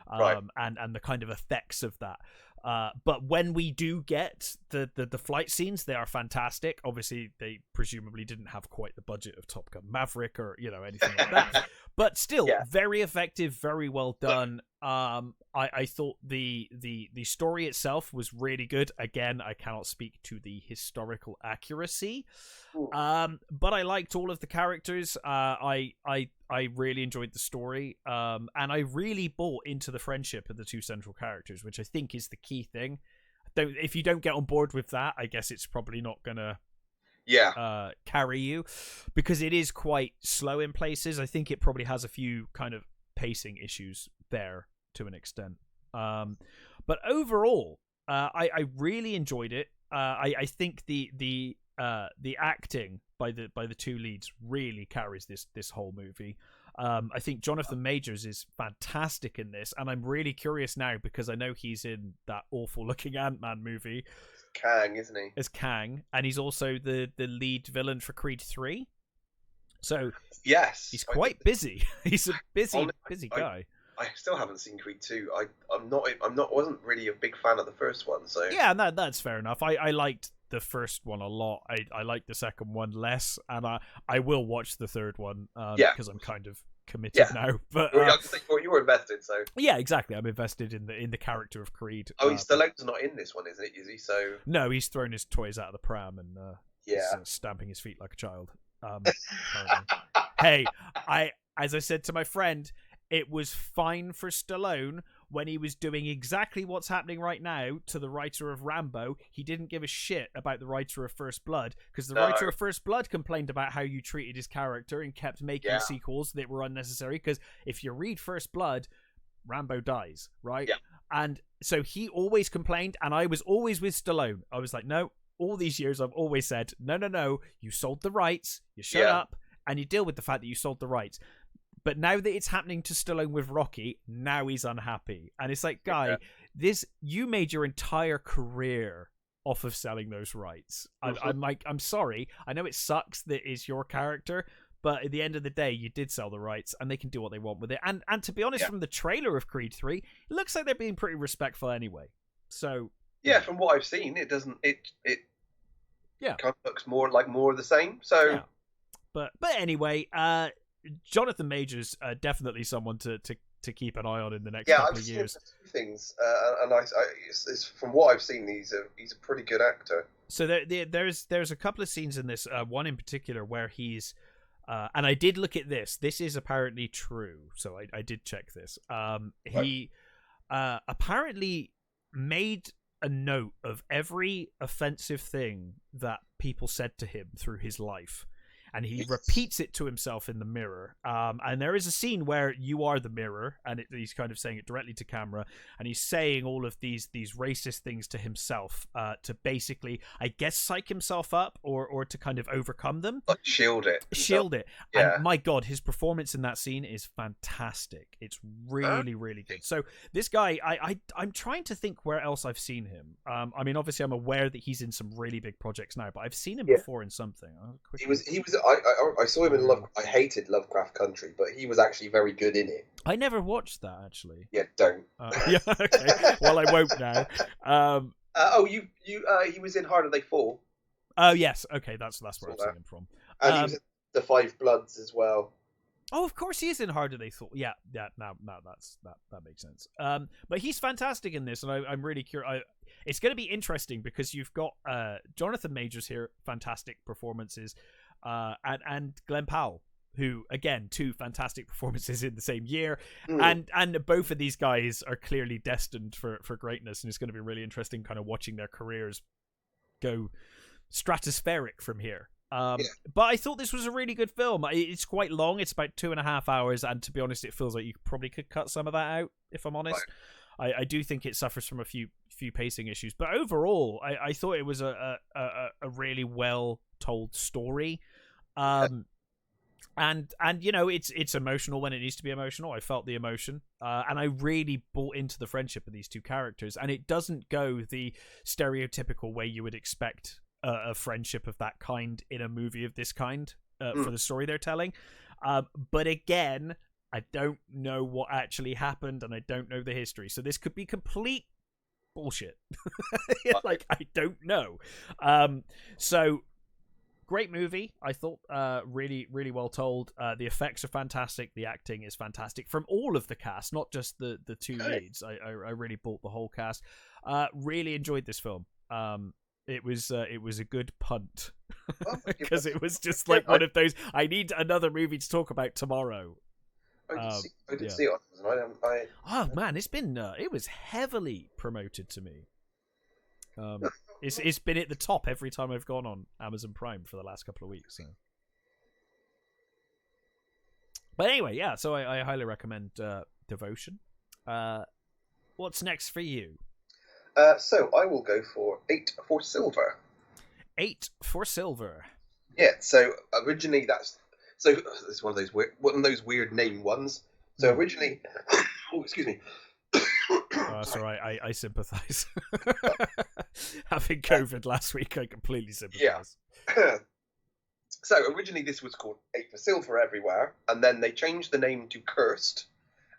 and the kind of effects of that. But when we do get the flight scenes, they are fantastic. Obviously, they presumably didn't have quite the budget of Top Gun Maverick or anything like that. But still, very effective, very well done. I thought the story itself was really good. Again, I cannot speak to the historical accuracy, but I liked all of the characters. I really enjoyed the story, and I really bought into the friendship of the two central characters, which I think is the key thing. If you don't get on board with that, I guess it's probably not gonna carry you, because it is quite slow in places. I think it probably has a few kind of pacing issues there to an extent, but overall I really enjoyed it. I think the acting by the two leads really carries this whole movie. I think Jonathan Majors is fantastic in this, and I'm really curious now because I know he's in that awful looking Ant-Man movie. Kang, isn't he? As Kang, and he's also the lead villain for Creed 3. So yes, he's quite busy. He's a busy guy. I still haven't seen Creed 2. Wasn't really a big fan of the first one, so yeah, that's fair enough. I liked the first one a lot. I liked the second one less, and I will watch the third one because I'm kind of committed now. But you were invested, so yeah, exactly. I'm invested in the character of Creed. Oh, Stallone's not in this one, is he? So no, he's thrown his toys out of the pram and stamping his feet like a child. Hey, as I said to my friend, it was fine for Stallone when he was doing exactly what's happening right now to the writer of Rambo. He didn't give a shit about the writer of First Blood, because the writer of First Blood complained about how you treated his character and kept making sequels that were unnecessary, because if you read First Blood, Rambo dies, right? Yeah. And so he always complained, and I was always with Stallone. I was like, no, all these years I've always said, no, you sold the rights, you shut up, and you deal with the fact that you sold the rights. But now that it's happening to Stallone with Rocky, now he's unhappy. And it's like, guy, you made your entire career off of selling those rights. I'm like, I'm sorry. I know it sucks that it's your character, but at the end of the day, you did sell the rights, and they can do what they want with it. And to be honest, from the trailer of Creed 3, it looks like they're being pretty respectful anyway. So yeah, from what I've seen, it doesn't. It kind of looks more of the same. So, but anyway, Jonathan Majors, definitely someone to keep an eye on in the next couple of years. I've seen things, and it's, from what I've seen, he's a pretty good actor. So there's a couple of scenes in this, one in particular where he's, and I did look at this. This is apparently true, so I did check this. He apparently made a note of every offensive thing that people said to him through his life, and he repeats it to himself in the mirror. And there is a scene where you are the mirror, and he's kind of saying it directly to camera, and he's saying all of these racist things to himself to basically, I guess, psych himself up or to kind of overcome them. Like shield it. Yeah. And my God, his performance in that scene is fantastic. It's really, really good. So this guy, I'm trying to think where else I've seen him. I mean, obviously, I'm aware that he's in some really big projects now, but I've seen him before in something. He was. I saw him in I hated Lovecraft Country, but he was actually very good in it. I never watched that, actually. Yeah, don't. Yeah, okay. Well, I won't now. He was in Harder They Fall. Oh, yes. Okay, that's where I've seen him from. And he was in The Five Bloods as well. Oh, of course he is in Harder They Fall. Yeah. Now that makes sense. But he's fantastic in this, and I'm really curious. It's going to be interesting because you've got Jonathan Majors here, fantastic performances. And Glenn Powell, who, again, two fantastic performances in the same year. And both of these guys are clearly destined for greatness, and it's going to be really interesting kind of watching their careers go stratospheric from here. But I thought this was a really good film. It's quite long. It's about 2.5 hours, and to be honest, it feels like you probably could cut some of that out, if I'm honest. Right. I do think it suffers from a few pacing issues, but overall, I thought it was a really well told story. And you know, it's emotional when it needs to be emotional. I felt the emotion, and I really bought into the friendship of these two characters, and it doesn't go the stereotypical way you would expect a friendship of that kind in a movie of this kind for the story they're telling. But again, I don't know what actually happened, and I don't know the history, so this could be complete bullshit. Like, I don't know. So Great movie, I thought. Really, really well told. The effects are fantastic. The acting is fantastic from all of the cast, not just the two leads. I really bought the whole cast. Really enjoyed this film. It was a good punt because it was just like one of those. I need another movie to talk about tomorrow. I did see it on Amazon. Oh man, it was heavily promoted to me. It's been at the top every time I've gone on Amazon Prime for the last couple of weeks. So. But anyway, yeah. So I highly recommend Devotion. What's next for you? So I will go for 8 for Silver. 8 for Silver. Yeah. So originally it's one of those weird name ones. So originally, excuse me. That's all right. I sympathise. Having COVID last week, I completely sympathise. Yeah. So originally this was called 8 for Silver everywhere, and then they changed the name to Cursed,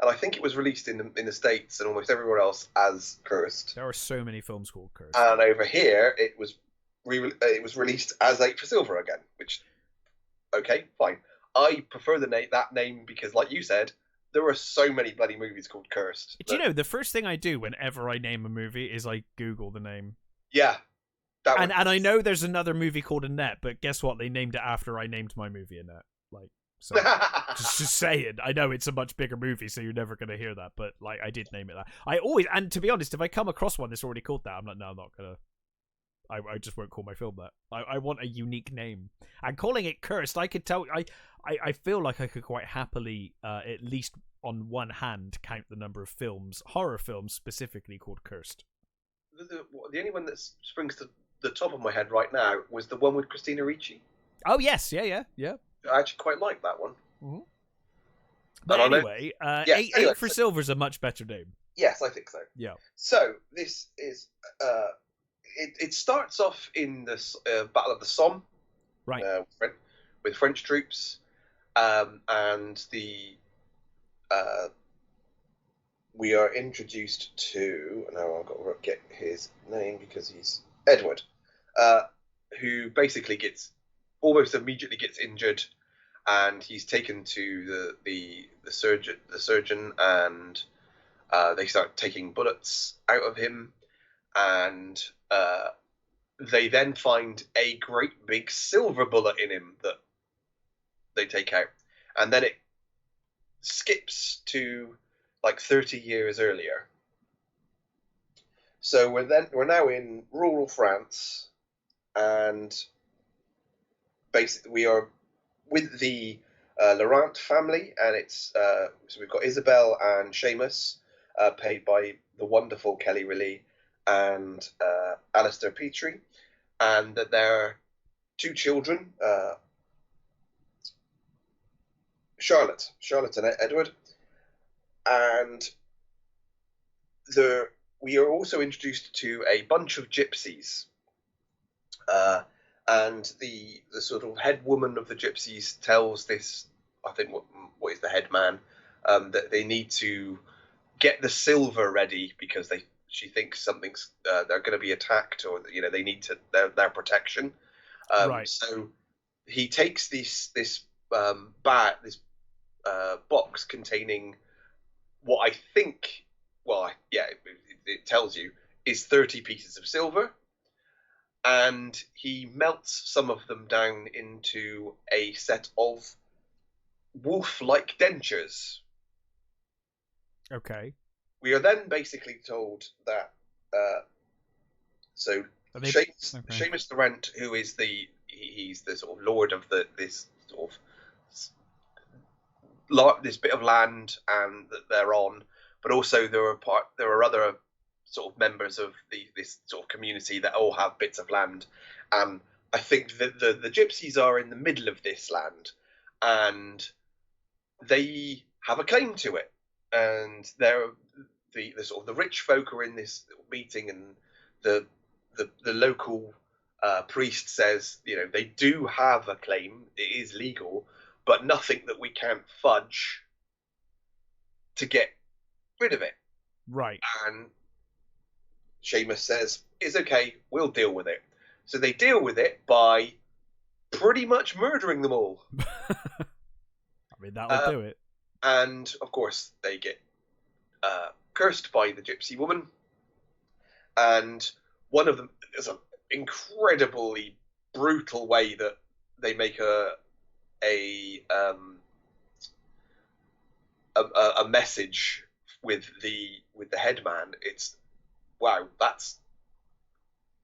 and I think it was released in the States and almost everywhere else as Cursed. There are so many films called Cursed. And over here, it was released as 8 for Silver again, which, okay, fine. I prefer that name because, like you said, there are so many bloody movies called Cursed. Do you know, the first thing I do whenever I name a movie is I Google the name. Yeah. And I know there's another movie called Annette, but guess what? They named it after I named my movie Annette. Like, so just saying. I know it's a much bigger movie, so you're never going to hear that, but like I did name it that. And to be honest, if I come across one that's already called that, I'm like, no, I'm not going to. I just won't call my film that. I want a unique name. And calling it Cursed, I could tell. I feel like I could quite happily, at least on one hand, count the number of horror films specifically called Cursed. The only one that springs to the top of my head right now was the one with Christina Ricci. Oh yes, yeah. I actually quite like that one. Mm-hmm. But anyway, 8 for Silver is a much better name. Yes, I think so. Yeah. So this is. It starts off in the Battle of the Somme, right? With French troops, and we are introduced to. Now I've got to get his name because he's Edward, who basically almost immediately gets injured, and he's taken to the surgeon, and they start taking bullets out of him. And they then find a great big silver bullet in him that they take out. And then it skips to like 30 years earlier. So we're now in rural France, and basically we are with the Laurent family, and it's so we've got Isabelle and Seamus, played by the wonderful Kelly Riley and Alistair Petrie, and that there are 2 children, Charlotte and Edward, and we are also introduced to a bunch of gypsies, and the sort of head woman of the gypsies tells this, I think what is the head man, that they need to get the silver ready because she thinks something's they're going to be attacked, or they need their protection. Right. So he takes this box containing what I think, it tells you is 30 pieces of silver, and he melts some of them down into a set of wolf-like dentures. Okay. We are then basically told that Seamus Laurent, who is he's the sort of lord of this bit of land and that they're on, but also there are other sort of members of this sort of community that all have bits of land, and I think that the gypsies are in the middle of this land, and they have a claim to it, and they're the sort of the rich folk are in this meeting, and the local priest says, they do have a claim, it is legal, but nothing that we can't fudge to get rid of it. Right. And Seamus says, it's okay, we'll deal with it. So they deal with it by pretty much murdering them all. I mean, that'll do it. And of course, they get cursed by the gypsy woman, and one of them is an incredibly brutal way that they make a message with the headman. It's wow, that's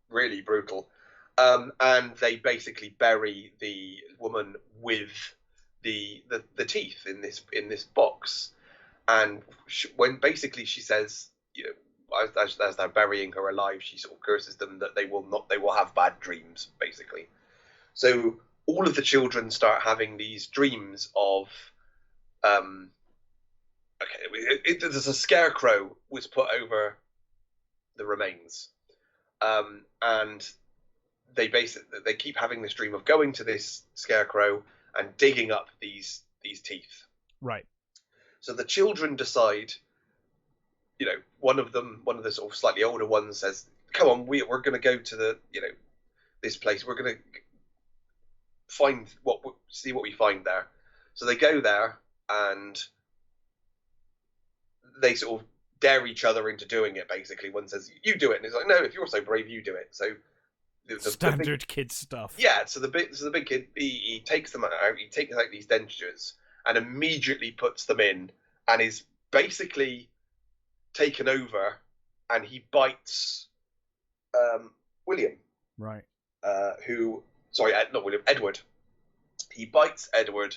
really brutal. And they basically bury the woman with the teeth in this box. And when basically she says, you know, as they're burying her alive, she sort of curses them that they will have bad dreams, basically. So all of the children start having these dreams of, there's a scarecrow was put over the remains, and they keep having this dream of going to this scarecrow and digging up these teeth. Right. So the children decide, you know, one of the sort of slightly older ones says, "Come on, we're going to go to the, you know, this place. We're going to see what we find there." So they go there and they sort of dare each other into doing it. Basically, one says, "You do it," and he's like, "No, if you're so brave, you do it." So standard kid stuff. Yeah. So the big kid, he takes them out. He takes out these dentures and immediately puts them in, and is basically taken over, and he bites William. Right. Not William, Edward. He bites Edward,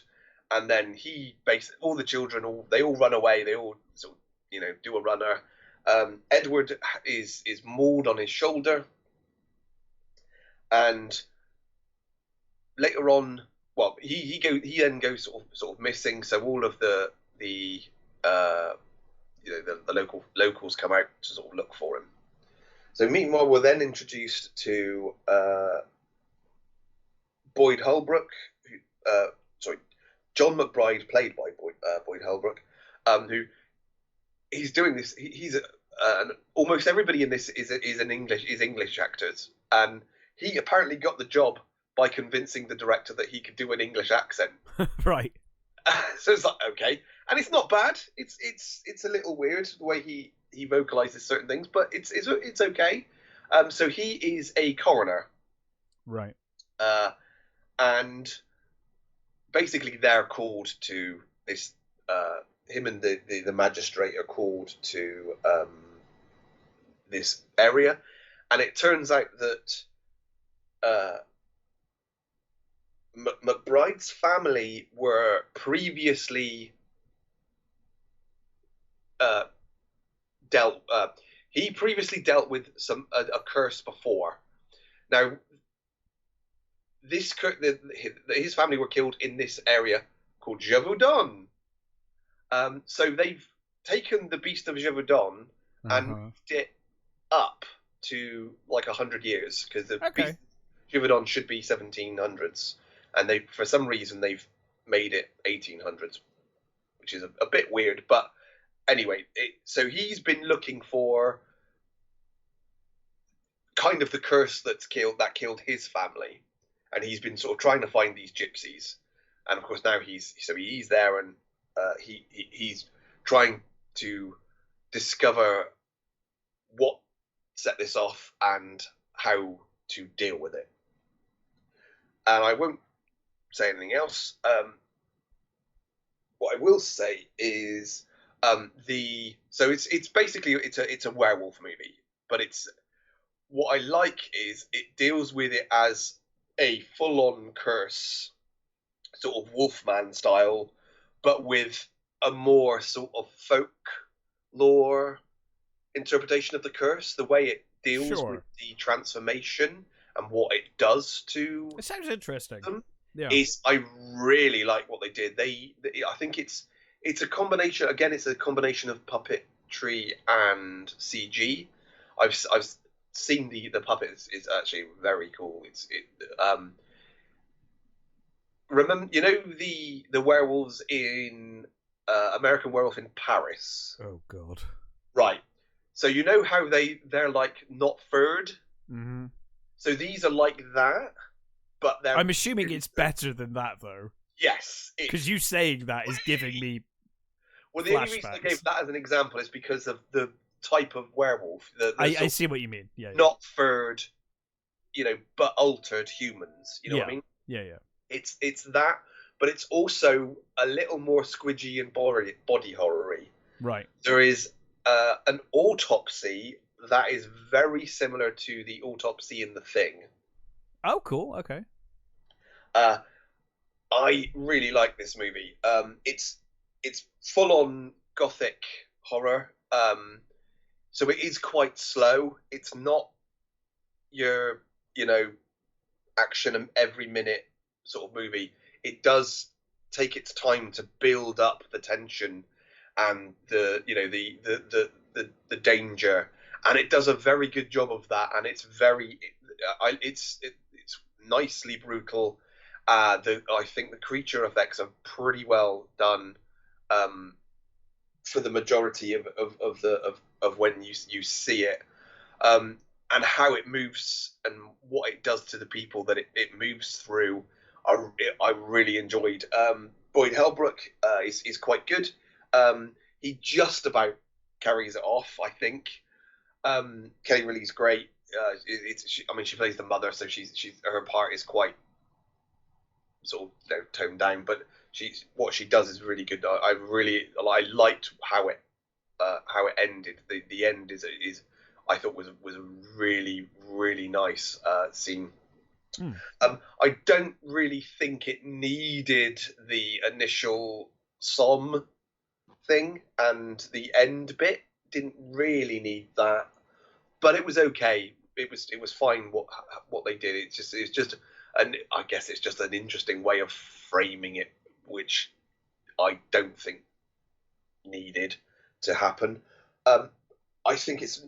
and then he basically, all the children, they all run away. They all sort of, you know, do a runner. Edward is mauled on his shoulder, and later on, well, he then goes sort of missing. So all of the locals come out to sort of look for him. So meanwhile, we're then introduced to Boyd Holbrook, John McBride, played by Boyd Holbrook, who he's doing this. He's almost everybody in this is English actors, and he apparently got the job by convincing the director that he could do an English accent. Right. So it's like, okay, and it's not bad. It's a little weird the way he vocalizes certain things, but it's okay. So he is a coroner. Right. And basically they're called to this. Him and the magistrate are called to this area, and it turns out that McBride's family were previously he previously dealt with a curse before. Now, his family were killed in this area called Gévaudan. So they've taken the beast of Gévaudan and moved it up to like 100 years, because the beast of Gévaudan should be 1700s, and for some reason they've made it 1800s, which is a bit weird. But anyway, so he's been looking for kind of the curse that killed his family, and he's been sort of trying to find these gypsies. And of course now he's there, and he's trying to discover what set this off and how to deal with it. And I won't say anything else. What I will say is it's basically it's a werewolf movie, but what I like is it deals with it as a full-on curse, sort of Wolfman style, but with a more sort of folk lore interpretation of the curse. The way it deals with the transformation and what it does to it sounds interesting. Yeah, I really like what they did. I think it's a combination. Again, it's a combination of puppetry and CG. I've seen the puppets. It's actually very cool. Remember, you know the werewolves in American Werewolf in Paris? Oh God! Right. So you know how they're like not furred. Mm-hmm. So these are like that, but I'm assuming it's better than that, though. Yes, because you saying that is giving me. Well, the only reason I gave that as an example is because of the type of werewolf. I see what you mean. Yeah, not furred, but altered humans. You know what I mean? Yeah. It's that, but it's also a little more squidgy and body horror-y. Right. There is an autopsy that is very similar to the autopsy in The Thing. Oh, cool. Okay. I really like this movie. It's full-on gothic horror. So it is quite slow. It's not your, action every minute sort of movie. It does take its time to build up the tension and the danger, and it does a very good job of that. And it's it's nicely brutal. I think the creature effects are pretty well done for the majority of when you see it, and how it moves and what it does to the people that it moves through. I really enjoyed. Boyd Holbrook is quite good. He just about carries it off, I think. Kelly Riley's great. She plays the mother, so she's her part is quite sort of toned down, but what she does is really good. I liked how it ended. The end is I thought was a really, really nice scene. I don't really think it needed the initial Somme thing, and the end bit didn't really need that, but it was okay. It was fine what they did. It's just and I guess it's just an interesting way of framing it, which I don't think needed to happen. I think it's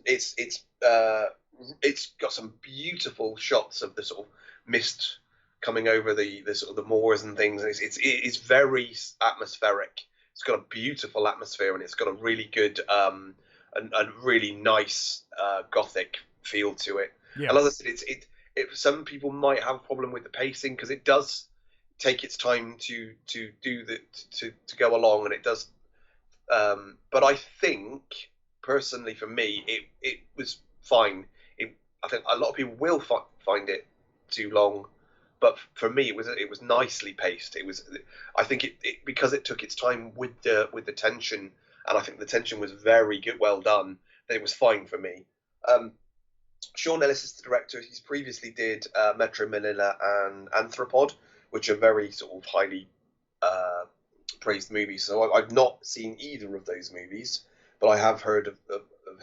got some beautiful shots of the sort of mist coming over the sort of the moors and things. It's very atmospheric. It's got a beautiful atmosphere, and it's got a really good and really nice gothic feel to it. Yeah. And as I said, some people might have a problem with the pacing, because it does take its time to go along, and it does. But I think personally, for me, it was fine. I think a lot of people will find it too long, but for me, it was nicely paced. I think it because it took its time with the tension, and I think the tension was very good, well done. Then it was fine for me. Sean Ellis is the director. He's previously did Metro Manila and Anthropod, which are very sort of highly praised movies. So I've not seen either of those movies, but I have heard of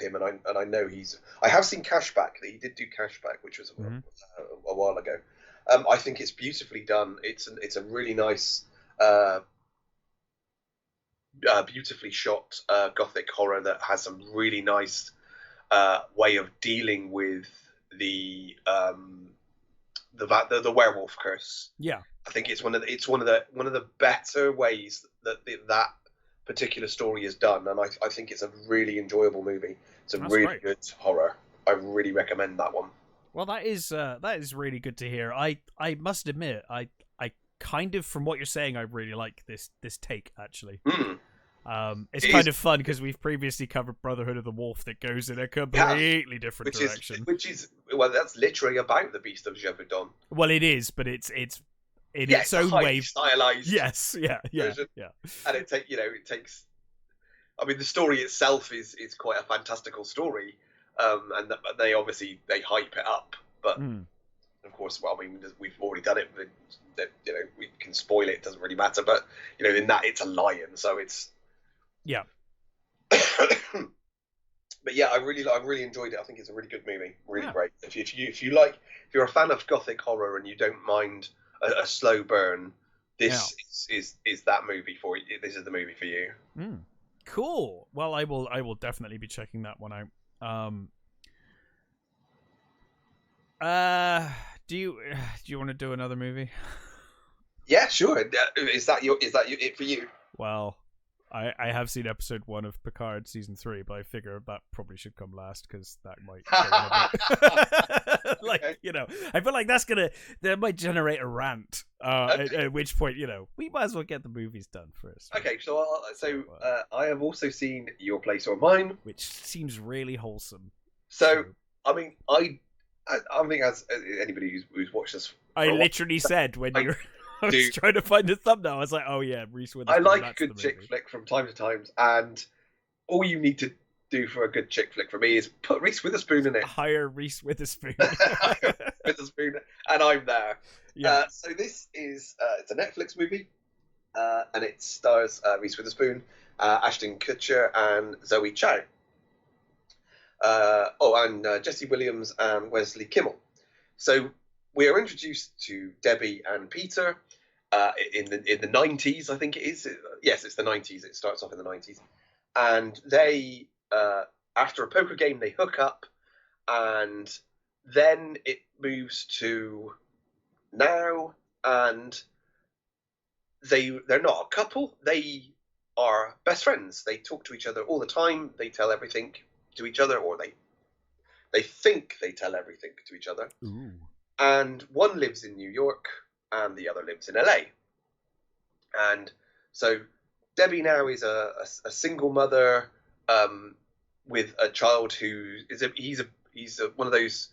him, and I know I have seen Cashback. He did do Cashback, which was a while ago. I think it's beautifully done. It's a really nice, beautifully shot gothic horror that has some really nice way of dealing with the werewolf curse. Yeah, I think it's one of the better ways that particular story is done, and I think it's a really enjoyable movie. It's a really good horror. I really recommend that one. Well, that is really good to hear. I must admit, I kind of, from what you're saying, I really like this take actually. It's kind of fun because we've previously covered Brotherhood of the Wolf that goes in a completely different direction. Which is that's literally about the Beast of Gévaudan. Well, it is, but it's in its own way stylized. Yes, yeah. And it takes. I mean, the story itself is quite a fantastical story, and they obviously hype it up, but of course, well, I mean, we've already done it. We can spoil it. It doesn't really matter, but in that it's a lion, so it's. Yeah. But yeah, I really enjoyed it. I think it's a really good movie. Really great. If you're a fan of gothic horror and you don't mind a slow burn, this is that movie for you. This is the movie for you. Cool. Well, I will definitely be checking that one out. Do you want to do another movie? Yeah, sure. Is that it for you? Well, I have seen episode 1 of Picard season 3, but I figure that probably should come last because that might like I feel like that might generate a rant. At which point we might as well get the movies done first. Okay, so I have also seen Your Place or Mine, which seems really wholesome. So I mean, I think as anybody who's watched this, I literally said when you were. I was trying to find the thumbnail. I was like, "Oh yeah, Reese Witherspoon." I like a good chick flick from time to time, and all you need to do for a good chick flick for me is put Reese Witherspoon in it. Hire Reese Witherspoon. Witherspoon, and I'm there. Yeah. So this is it's a Netflix movie, and it stars Reese Witherspoon, Ashton Kutcher, and Zoe Chow. And Jesse Williams and Wesley Kimmel. So we are introduced to Debbie and Peter in the 90s, I think it is. Yes, it's the 90s. It starts off in the 90s. And they, after a poker game, they hook up. And then it moves to now. And they're not a couple. They are best friends. They talk to each other all the time. They tell everything to each other, or they think they tell everything to each other. Ooh. And one lives in New York and the other lives in LA. And so Debbie now is a single mother with a child who is he's one of those.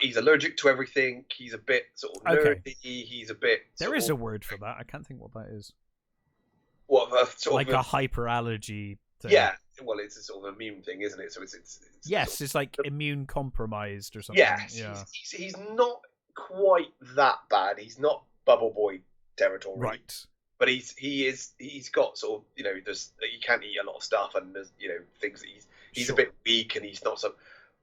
He's allergic to everything. He's a bit sort of nerdy. Okay. He's a bit. There is a word for that. I can't think what that is. What like a hyperallergy thing. Yeah. Well, it's a sort of immune thing, isn't it? So it's yes, it's like immune compromised or something. Yes, yeah. He's not quite that bad. He's not Bubble Boy territory, right? But he's got sort of there's he can't eat a lot of stuff, and there's things that he's sure. A bit weak, and he's not so.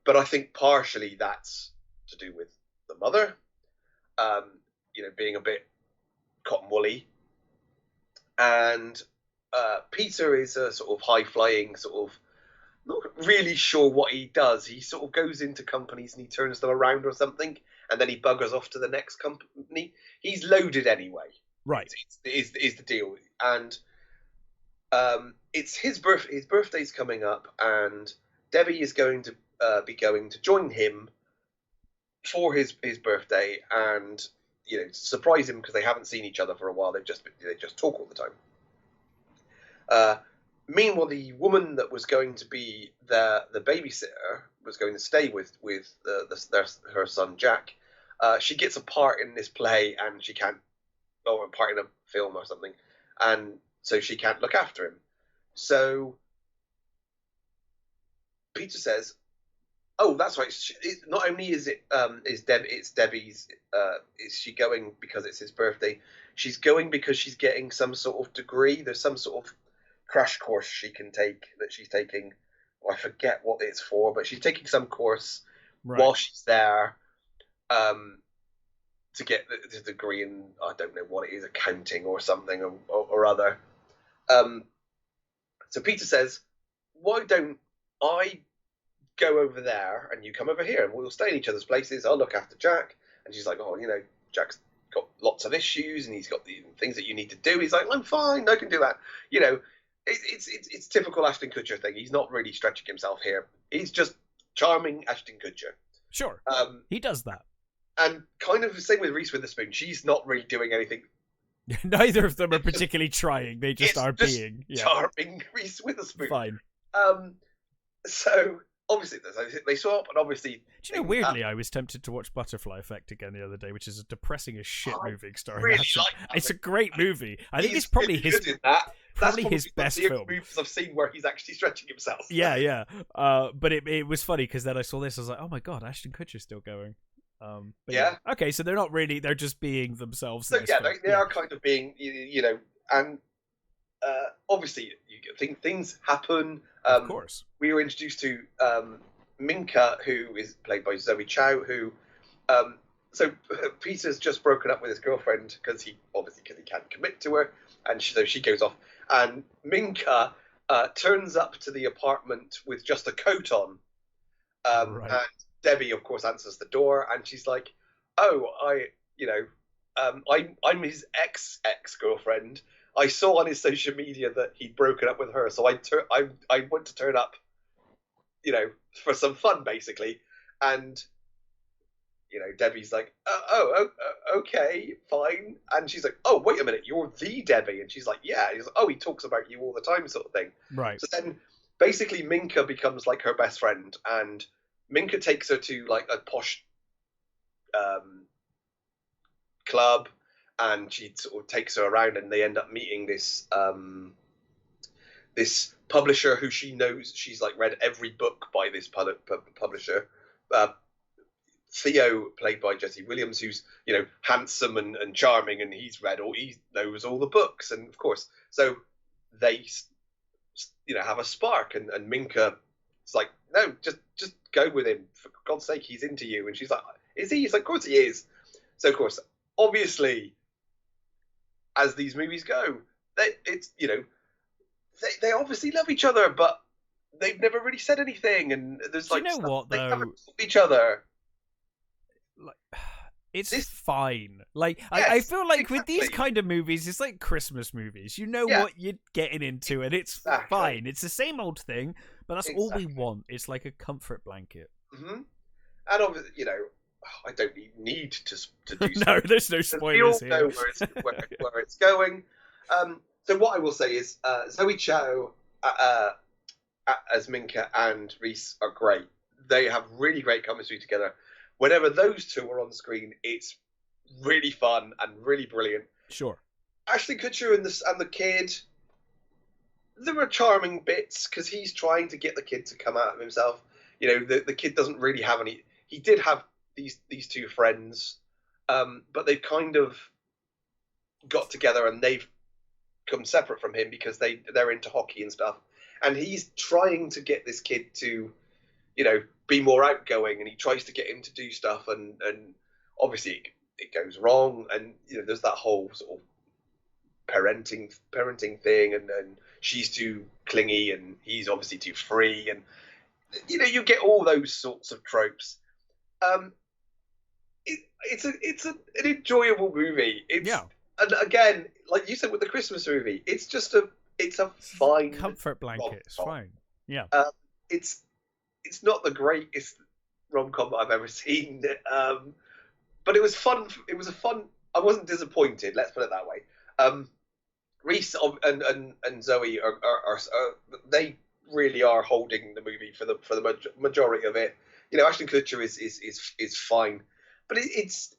But I think partially that's to do with the mother, being a bit cotton woolly, and. Peter is a sort of high-flying, sort of not really sure what he does. He sort of goes into companies and he turns them around or something, and then he buggers off to the next company. He's loaded anyway. Right. Is the deal. And it's his birthday. His birthday's coming up, and Debbie is going to be going to join him for his birthday and surprise him because they haven't seen each other for a while. They just talk all the time. Meanwhile, the woman that was going to be the babysitter was going to stay with her son Jack. She gets a part in this play, and she can't, or a part in a film or something, and so she can't look after him. So Peter says, "Oh, that's right. Not only is it's Debbie's. Is she going because it's his birthday? She's going because she's getting some sort of degree. There's some sort of crash course she can take that she's taking. Well, I forget what it's for, but she's taking some course while she's there to get the degree in, I don't know what it is, accounting or something or other. So Peter says, why don't I go over there and you come over here and we'll stay in each other's places. I'll look after Jack. And she's like, oh, Jack's got lots of issues and he's got the things that you need to do. He's like, I'm fine, I can do that. It's typical Ashton Kutcher thing. He's not really stretching himself here. He's just charming Ashton Kutcher. Sure. He does that. And kind of the same with Reese Witherspoon. She's not really doing anything. Neither of them are particularly trying. They just are just being. Charming Reese Witherspoon. Fine. So obviously they swap, and obviously. Do you know, weirdly, I was tempted to watch Butterfly Effect again the other day, which is a depressing as shit movie starring. Really like that. It's a great movie. I think it's probably his. Probably his best film. Movies I've seen where he's actually stretching himself. Yeah. But it was funny because then I saw this. I was like, oh my god, Ashton Kutcher's still going. Yeah. Okay, so they're not really. They're just being themselves. So yeah, they are kind of being, and obviously things happen. Of course. We were introduced to Minka, who is played by Zoe Chow, who. So Peter's just broken up with his girlfriend because he can't commit to her, and so she goes off. And Minka turns up to the apartment with just a coat on, and Debbie, of course, answers the door, and she's like, "Oh, I'm his ex-girlfriend. I saw on his social media that he'd broken up with her, so I went to turn up, for some fun basically, and Debbie's like, okay, fine, and she's like, oh, wait a minute, you're the Debbie, and she's like, yeah, he's like, oh, he talks about you all the time, sort of thing, right? So then basically Minka becomes like her best friend, and Minka takes her to like a posh club, and she sort of takes her around, and they end up meeting this this publisher who she knows. She's like read every book by this publisher. Theo, played by Jesse Williams, who's handsome and charming, and he knows all the books, and of course, so they have a spark, and Minka is like, no, just go with him, for God's sake, he's into you, and she's like, is he? He's like, of course he is. So of course, obviously, as these movies go, they obviously love each other, but they've never really said anything, and there's like, you know what, they though? haven't told each other. Like, it's fine. Like, yes, I feel like with these kind of movies, it's like Christmas movies. You know what you're getting into, and it's fine. It's the same old thing, but that's all we want. It's like a comfort blanket. Mm-hmm. And obviously, I don't need to do no, there's no spoilers here. We all know where it's going. So what I will say is, Zoe Chow as Minka and Reese are great. They have really great chemistry together. Whenever those two are on screen, it's really fun and really brilliant. Sure. Ashton Kutcher and the kid, there are charming bits because he's trying to get the kid to come out of himself. The kid doesn't really have any. He did have these two friends, but they've kind of got together and they've come separate from him because they're into hockey and stuff. And he's trying to get this kid to, be more outgoing, and he tries to get him to do stuff, and obviously it goes wrong, and there's that whole sort of parenting thing, and she's too clingy, and he's obviously too free, and you get all those sorts of tropes. It's an enjoyable movie. And again, like you said with the Christmas movie, it's a fine comfort blanket. It's fine. Yeah. It's not the greatest rom-com I've ever seen, but it was fun. It was a fun. I wasn't disappointed. Let's put it that way. Reese and Zoe are they really are holding the movie for the majority of it. Ashton Kutcher is fine, but it's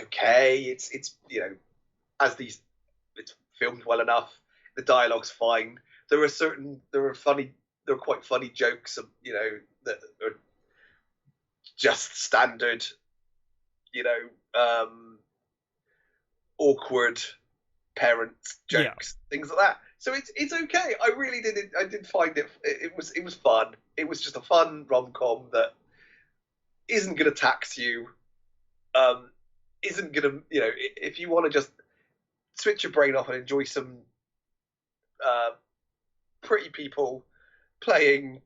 okay. It's it's filmed well enough. The dialogue's fine. There are quite funny jokes, that are just standard, awkward parent jokes, things like that. So it's okay. I really did find it. It was fun. It was just a fun rom-com that isn't going to tax you. Isn't going to, if you want to just switch your brain off and enjoy some pretty people playing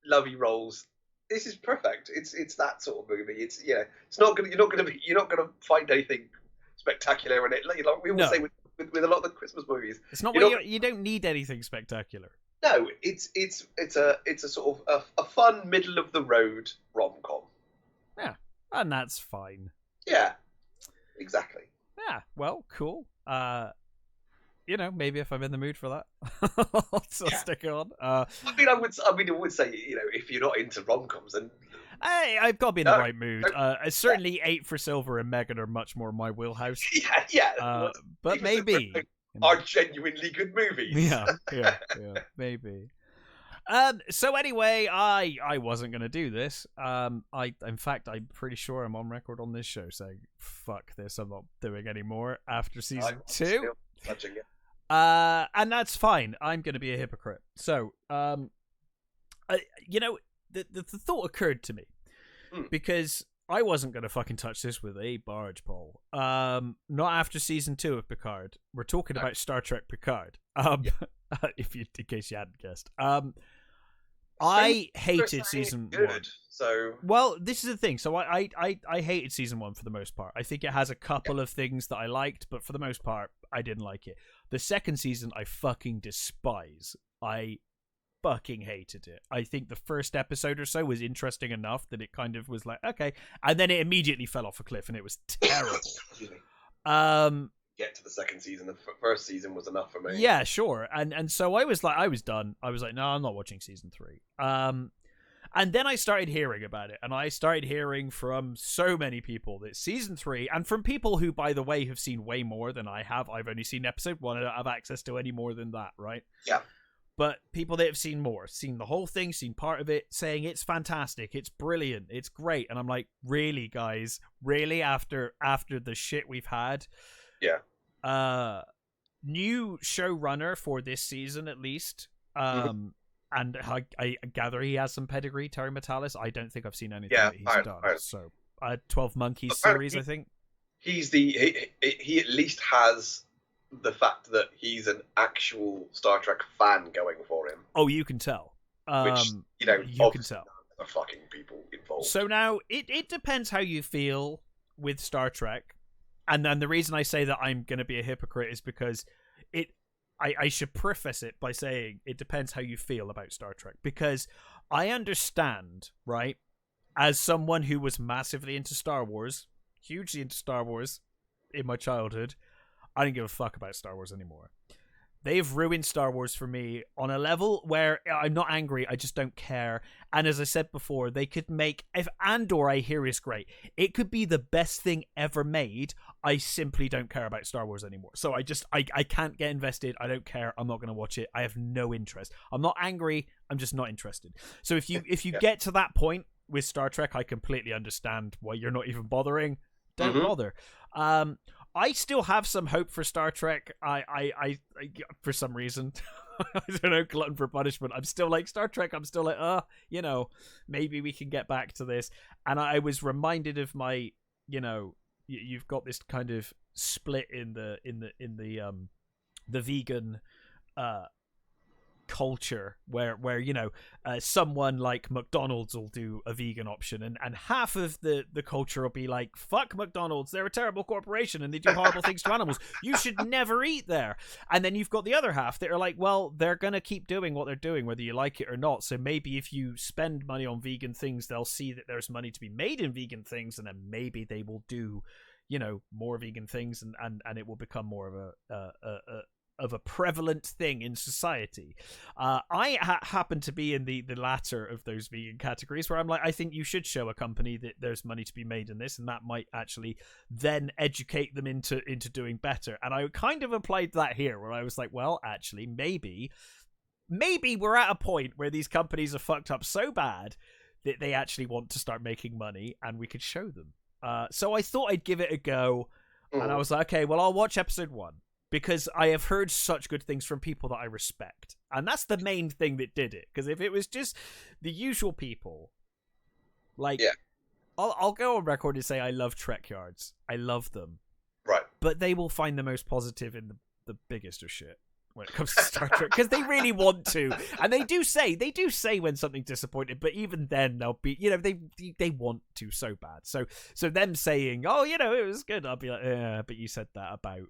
lovey roles, this is perfect. It's that sort of movie. It's it's not gonna, you're not gonna find anything spectacular in it. Like we always say with a lot of the Christmas movies, it's not you don't need anything spectacular. No, it's a sort of a fun middle of the road rom-com. Yeah, and that's fine. Yeah, exactly. Yeah, well, cool. Maybe if I'm in the mood for that, I'll stick it on. I would say, if you're not into rom-coms, then I've got to be in the right mood. Certainly, 8 for Silver and Megan are much more my wheelhouse. Yeah. But maybe are genuinely good movies. Yeah, maybe. So anyway, I wasn't gonna do this. In fact, I'm pretty sure I'm on record on this show saying, "Fuck this! I'm not doing any more after season 2." And that's fine. I'm gonna be a hypocrite. So, the thought occurred to me because I wasn't gonna fucking touch this with a barge pole. Not after season 2 of Picard. We're talking about Star Trek Picard. In case you hadn't guessed. I hated season good, 1. So well, this is the thing. So I hated season 1 for the most part. I think it has a couple of things that I liked, but for the most part, I didn't like it. The second season, I fucking despise. I fucking hated it. I think the first episode or so was interesting enough that it kind of was like, okay, and then it immediately fell off a cliff, and it was terrible. Get to the second season. The first season was enough for me. Yeah, sure. And so I was done. I was like, no, I'm not watching season 3. And then I started hearing about it, and I started hearing from so many people that season 3, and from people who, by the way, have seen way more than I have. I've only seen episode 1. I don't have access to any more than that, right? Yeah. But people that have seen more, seen the whole thing, seen part of it, saying it's fantastic, it's brilliant, it's great. And I'm like, really, guys? Really? After the shit we've had? Yeah. New showrunner for this season, at least. And I gather he has some pedigree, Terry Matalas. I don't think I've seen anything that he's done. So, 12 Monkeys series, I think. He at least has the fact that he's an actual Star Trek fan going for him. Oh, you can tell. Which, you can tell. The fucking people involved. So now, it depends how you feel with Star Trek. And then the reason I say that I'm going to be a hypocrite is because I should preface it by saying it depends how you feel about Star Trek. Because I understand, right, as someone who was massively into Star Wars, hugely into Star Wars in my childhood, I didn't give a fuck about Star Wars anymore. They've ruined Star Wars for me on a level where I'm not angry, I just don't care. And as I said before, they could make... If Andor, I hear, is great, it could be the best thing ever made. I simply don't care about Star Wars anymore. So I can't get invested. I don't care. I'm not going to watch it. I have no interest. I'm not angry. I'm just not interested. So if you get to that point with Star Trek, I completely understand why you're not even bothering. Don't bother. I still have some hope for Star Trek. I for some reason, I don't know, glutton for punishment. I'm still like Star Trek. I'm still like, maybe we can get back to this. And I was reminded of my, you've got this kind of split in the vegan culture where someone like McDonald's will do a vegan option, and half of the culture will be like, fuck McDonald's, they're a terrible corporation and they do horrible things to animals, you should never eat there. And then you've got the other half that are like, well, they're gonna keep doing what they're doing whether you like it or not, so maybe if you spend money on vegan things, they'll see that there's money to be made in vegan things, and then maybe they will do more vegan things, and it will become more of a prevalent thing in society. I happen to be in the latter of those vegan categories, where I'm like, I think you should show a company that there's money to be made in this, and that might actually then educate them into doing better. And I kind of applied that here, where I was like, well, actually, maybe we're at a point where these companies are fucked up so bad that they actually want to start making money, and we could show them. So I thought I'd give it a go, and I was like, okay, well, I'll watch episode 1. Because I have heard such good things from people that I respect. And that's the main thing that did it. Because if it was just the usual people, like, I'll go on record and say I love Trek Yards. I love them. Right. But they will find the most positive in the biggest of shit when it comes to Star Trek. Because they really want to. And they do say when something's disappointed. But even then, they'll be, they want to so bad. So them saying, oh, it was good. I'll be like, yeah, but you said that about,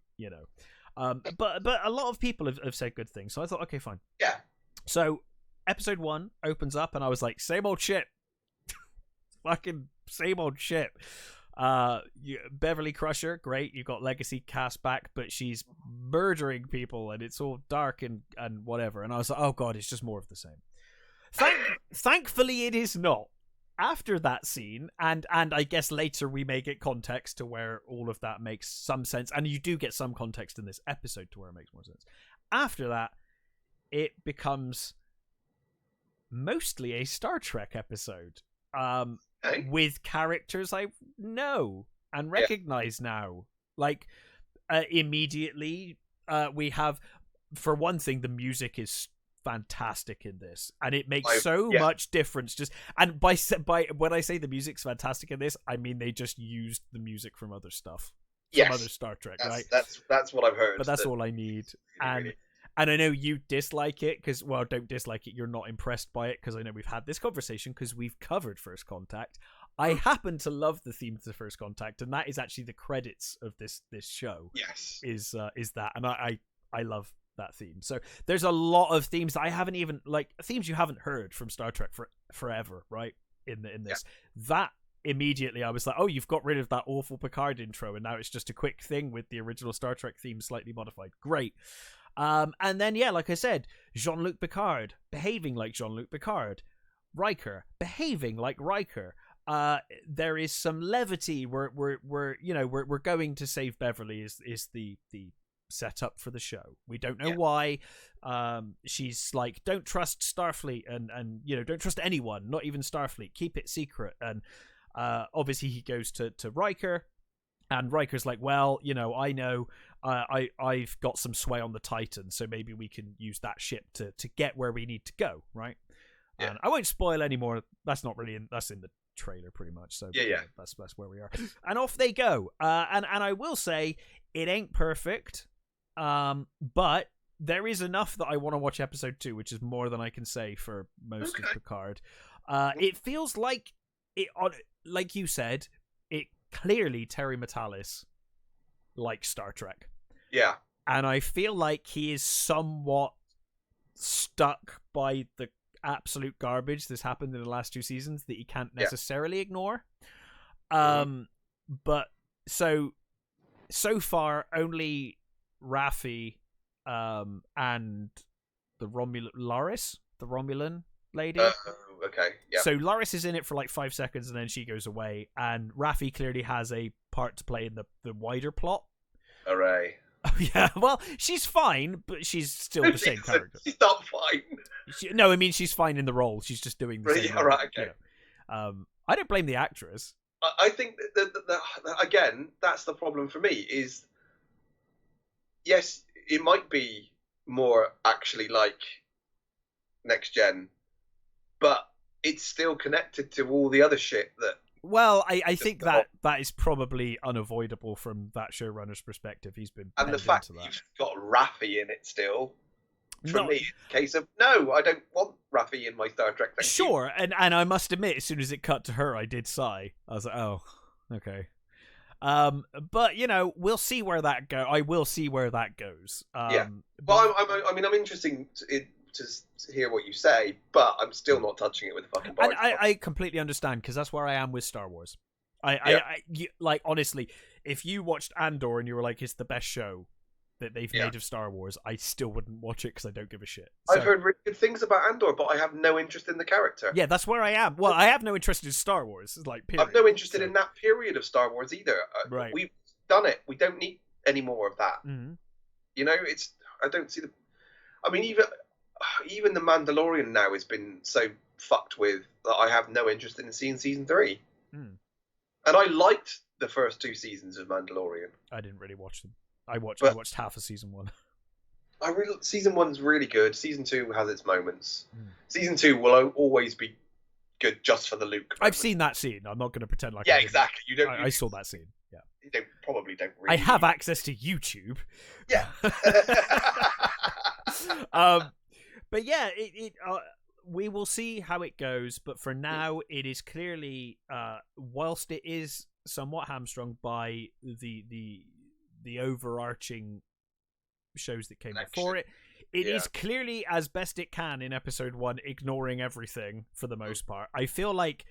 But a lot of people have said good things, so I thought, okay, fine. Yeah. So episode 1 opens up, and I was like, same old shit. Fucking same old shit. Beverly Crusher, great. You've got legacy cast back, but she's murdering people, and it's all dark and whatever. And I was like, oh god, it's just more of the same. Thankfully, it is not. After that scene, and I guess later we may get context to where all of that makes some sense, and you do get some context in this episode to where it makes more sense. After that, it becomes mostly a Star Trek episode, with characters I know and recognize now. Like, immediately, we have, for one thing, the music is fantastic in this, and it makes so much difference. Just, and by when I say the music's fantastic in this, I mean they just used the music from other stuff, from other Star Trek, right? That's what I've heard. But that's all I need. And I know you dislike it because, well, don't dislike it. You're not impressed by it because I know we've had this conversation because we've covered First Contact. I happen to love the theme to First Contact, and that is actually the credits of this show. Yes, is that, and I love that theme. So there's a lot of themes that I haven't even themes you haven't heard from Star Trek for forever, right? In this, that immediately I was like, oh, you've got rid of that awful Picard intro, and now it's just a quick thing with the original Star Trek theme slightly modified. Great. And then, yeah, like I said, Jean-Luc Picard behaving like Jean-Luc Picard, Riker behaving like Riker. There is some levity. We're going to save Beverly is the setup for the show. We don't know why. She's like, don't trust Starfleet and don't trust anyone, not even Starfleet. Keep it secret. And obviously he goes to Riker. And Riker's like, well, I know I've got some sway on the Titan, so maybe we can use that ship to get where we need to go, right? Yeah. And I won't spoil any more. That's not really that's in the trailer pretty much. So that's where we are. And off they go. And I will say it ain't perfect, but there is enough that I want to watch episode 2, which is more than I can say for most of Picard. It feels like like you said, it clearly Terry Matalas likes Star Trek. Yeah. And I feel like he is somewhat stuck by the absolute garbage that's happened in the last 2 seasons that he can't necessarily ignore. But so far only Raffi and the Romulan lady. Okay. Yeah. So Laris is in it for like 5 seconds and then she goes away, and Raffi clearly has a part to play in the wider plot. Hooray. Oh, yeah, well, she's fine, but she's still the same character. She's not fine. No, I mean, she's fine in the role. She's just doing the same role. Right, okay. I don't blame the actress. I think that again, that's the problem for me is, yes, it might be more actually like Next Gen, but it's still connected to all the other shit that... Well, I think that is probably unavoidable from that showrunner's perspective. He's been... And the fact that you've got Raffi in it still, for me, it's a case of, no, I don't want Raffi in my Star Trek. Sure, and I must admit, as soon as it cut to her, I did sigh. I was like, oh, okay. But, we'll see where that goes. I will see where that goes. Yeah. Well, I'm interested to hear what you say, but I'm still not touching it with a fucking barge. And I completely understand, because that's where I am with Star Wars. Like, honestly, if you watched Andor and you were like, it's the best show that they've made of Star Wars, I still wouldn't watch it because I don't give a shit. So, I've heard really good things about Andor, but I have no interest in the character. Yeah, that's where I am. Well, I have no interest in Star Wars. Like, period. I've no interest in that period of Star Wars either. Right. We've done it. We don't need any more of that. Mm-hmm. I don't see the... I mean, even The Mandalorian now has been so fucked with that I have no interest in seeing season 3. Mm. And I liked the first 2 seasons of Mandalorian. I didn't really watch them. I watched half of season 1. Season 1's really good. Season 2 has its moments. Mm. Season 2 will always be good just for the Luke moment. I've seen that scene. I'm not going to pretend like I exactly. You don't. I saw that scene. Yeah. You probably don't really. I have access to YouTube. Yeah. But yeah, we will see how it goes. But for now, it is clearly, whilst it is somewhat hamstrung by the overarching shows that came before it, it is clearly, as best it can in episode 1, ignoring everything for the most part. I feel like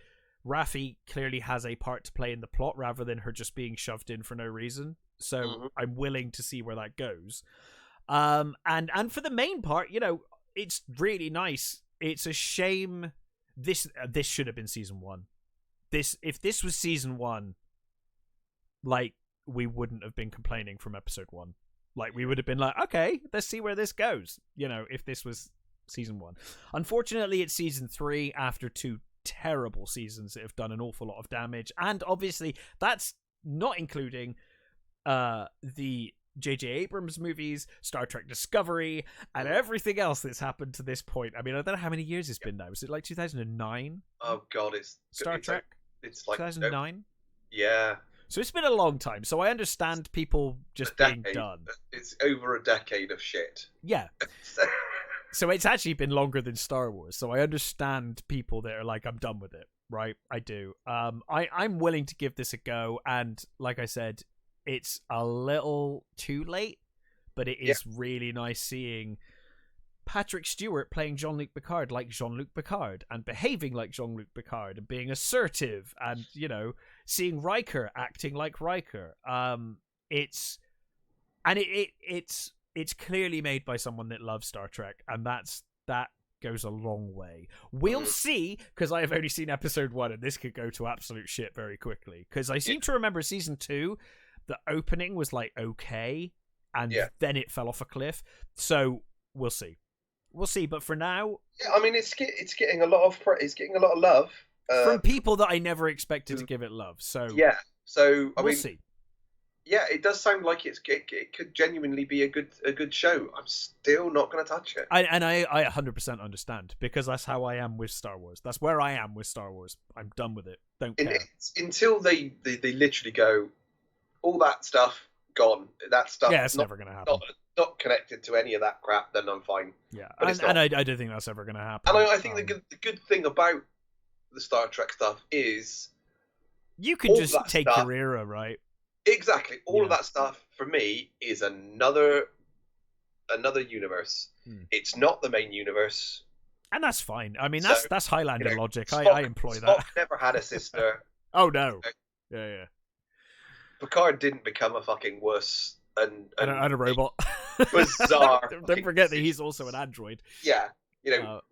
Raffi clearly has a part to play in the plot rather than her just being shoved in for no reason. So I'm willing to see where that goes. And for the main part, it's really nice. It's a shame this should have been season 1. If this was season 1, like, we wouldn't have been complaining from episode 1. Like, we would have been like, okay, let's see where this goes. If this was season 1. Unfortunately, it's season 3 after 2 terrible seasons that have done an awful lot of damage. And obviously, that's not including the J.J. Abrams movies, Star Trek Discovery, and everything else that's happened to this point. I mean, I don't know how many years it's been now. Is it like 2009? Oh, God, it's... Star Trek? It's like... 2009? Yeah. So it's been a long time. So I understand people just being done. It's over a decade of shit. Yeah. So it's actually been longer than Star Wars. So I understand people that are like, I'm done with it. Right? I do. I'm willing to give this a go. And like I said, it's a little too late, but it is really nice seeing Patrick Stewart playing Jean-Luc Picard like Jean-Luc Picard and behaving like Jean-Luc Picard and being assertive and, you know, seeing Riker acting like Riker. It's clearly made by someone that loves Star Trek, and that goes a long way. We'll see, because I have only seen episode 1, and this could go to absolute shit very quickly, because I seem to remember season 2, the opening was like okay, and then it fell off a cliff. So we'll see. But for now, I mean, it's getting a lot of love from people that I never expected to give it love. So so we'll see. Yeah, it does sound like it could genuinely be a good show. I'm still not going to touch it. I 100% understand, because that's how I am with Star Wars. That's where I am with Star Wars. I'm done with it. Don't care. Until they literally go, all that stuff gone. That stuff. Yeah, it's never going to happen. Not connected to any of that crap, then I'm fine. Yeah, and I don't think that's ever going to happen. And I think the good thing about the Star Trek stuff is you can just take your era, right? Exactly. All of that stuff for me is another universe. It's not the main universe, and that's fine. I mean, that's Highlander logic. I employ that. Spock never had a sister. Oh no. Yeah. Picard didn't become a fucking wuss and a robot. Bizarre. Don't forget that he's also an android. Yeah.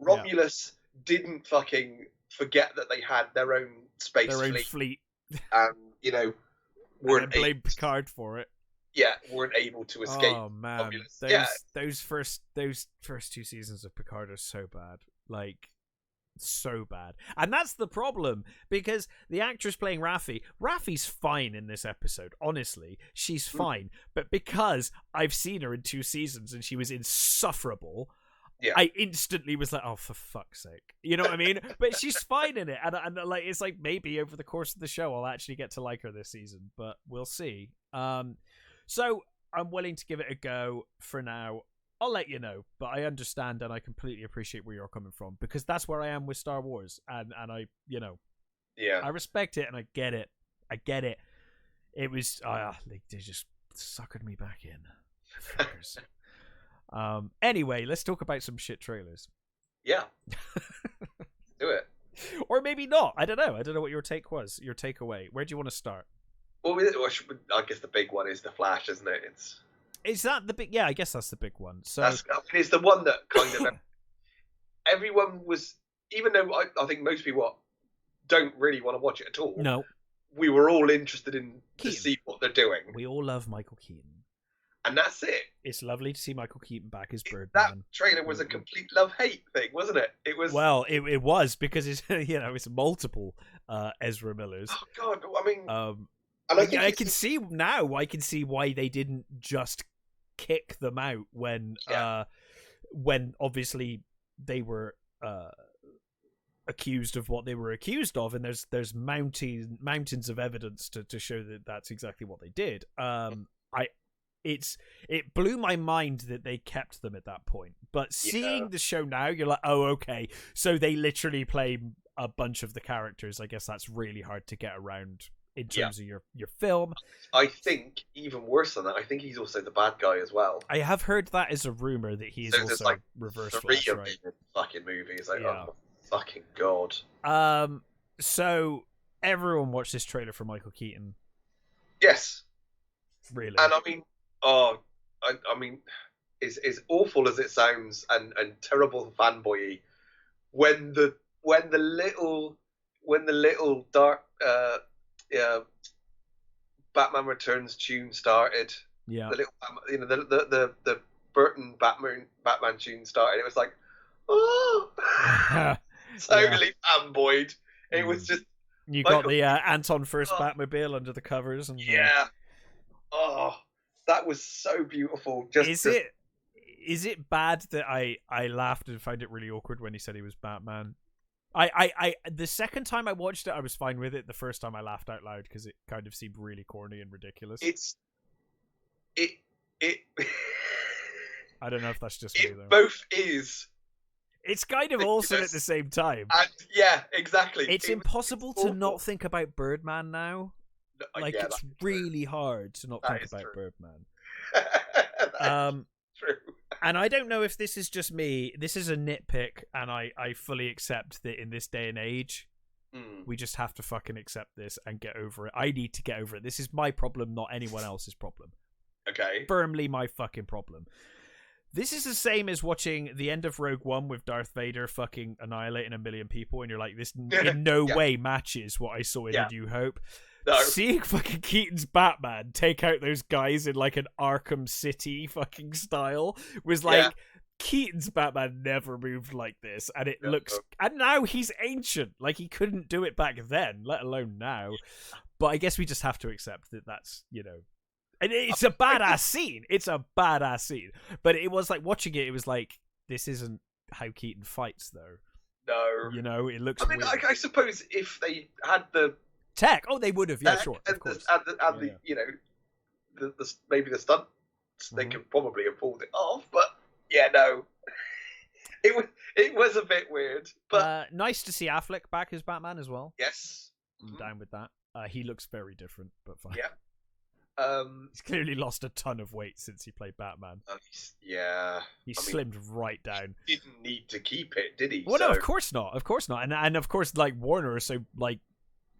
Romulus didn't fucking forget that they had their own space fleet. And weren't blame Picard for it. Yeah, weren't able to escape. Oh man, Romulus. those first 2 seasons of Picard are so bad. Like, so bad. And that's the problem, because the actress playing Raffi's fine in this episode. Honestly, she's fine. But because I've seen her in 2 seasons and she was insufferable, I instantly was like, oh, for fuck's sake. You know what I mean? But she's fine in it. And like, it's like, maybe over the course of the show I'll actually get to like her this season, but we'll see. So I'm willing to give it a go for now. I'll let you know, but I understand and I completely appreciate where you're coming from, because that's where I am with Star Wars, and I, I respect it and I get it. It was they just suckered me back in. Anyway, let's talk about some shit trailers. Yeah. Do it. Or maybe not. I don't know what your take was. Your takeaway. Where do you want to start? Well, I guess the big one is The Flash, isn't it? Is that the big? Yeah, I guess that's the big one. So it's the one that kind of everyone was, even though I think most people don't really want to watch it at all. No, we were all interested in to see what they're doing. We all love Michael Keaton, and that's it. It's lovely to see Michael Keaton back as Birdman. That trailer was a complete love-hate thing, wasn't it? It was. Well, it was, because it's it's multiple Ezra Millers. Oh God, I mean, and I can see now. I can see why they didn't just kick them out when obviously they were accused of what they were accused of, and there's mountains of evidence to show that that's exactly what they did. It blew my mind that they kept them at that point, but seeing the show now, you're like, oh, okay, so they literally play a bunch of the characters. I guess that's really hard to get around in terms of your film. I think even worse than that, I think he's also the bad guy as well. I have heard that is a rumor that he's also like Reverse Flash, right? Fucking movies, like, oh my fucking god. So everyone watched this trailer for Michael Keaton. Yes, really, and I mean, I mean, as awful as it sounds and terrible fanboy, when the little dark Batman Returns tune started. Yeah, the little, the Burton Batman tune started. It was like, oh, totally fanboyed. It was just. You got the Anton First Batmobile under the covers, and oh, that was so beautiful. Is it bad that I laughed and found it really awkward when he said he was Batman? The second time I watched it, I was fine with it. The first time I laughed out loud because it kind of seemed really corny and ridiculous. It I don't know if that's just me, though. It both is. It's kind of awesome at the same time. And, yeah, exactly. It's impossible to not think about Birdman now. Like, yeah, it's really hard to not think about Birdman. True. And I don't know if this is just me. This is a nitpick, and I fully accept that in this day and age, we just have to fucking accept this and get over it. I need to get over it. This is my problem, not anyone else's problem. Okay. Firmly my fucking problem. This is the same as watching the end of Rogue One with Darth Vader fucking annihilating 1 million people, and you're like, this in no way matches what I saw in A New Hope. No. Seeing fucking Keaton's Batman take out those guys in like an Arkham City fucking style was like, Keaton's Batman never moved like this, and it looks... And now he's ancient. Like, he couldn't do it back then, let alone now. But I guess we just have to accept that that's, you know... And it's a badass scene. It's a badass scene. But it was like, watching it, it was like, this isn't how Keaton fights, though. No. You know, it looks weird. I suppose if they had the... Tech? Oh, they would have, yeah, sure, of course. And you know, the maybe the stunts, they could probably have pulled it off, but yeah, no. It was a bit weird. But nice to see Affleck back as Batman as well. Yes. I'm down with that. He looks very different, but fine. Yeah. He's clearly lost a ton of weight since he played Batman. He slimmed right down. Didn't need to keep it, did he? Well, no, of course not. Of course not. And of course, like, Warner is so, like,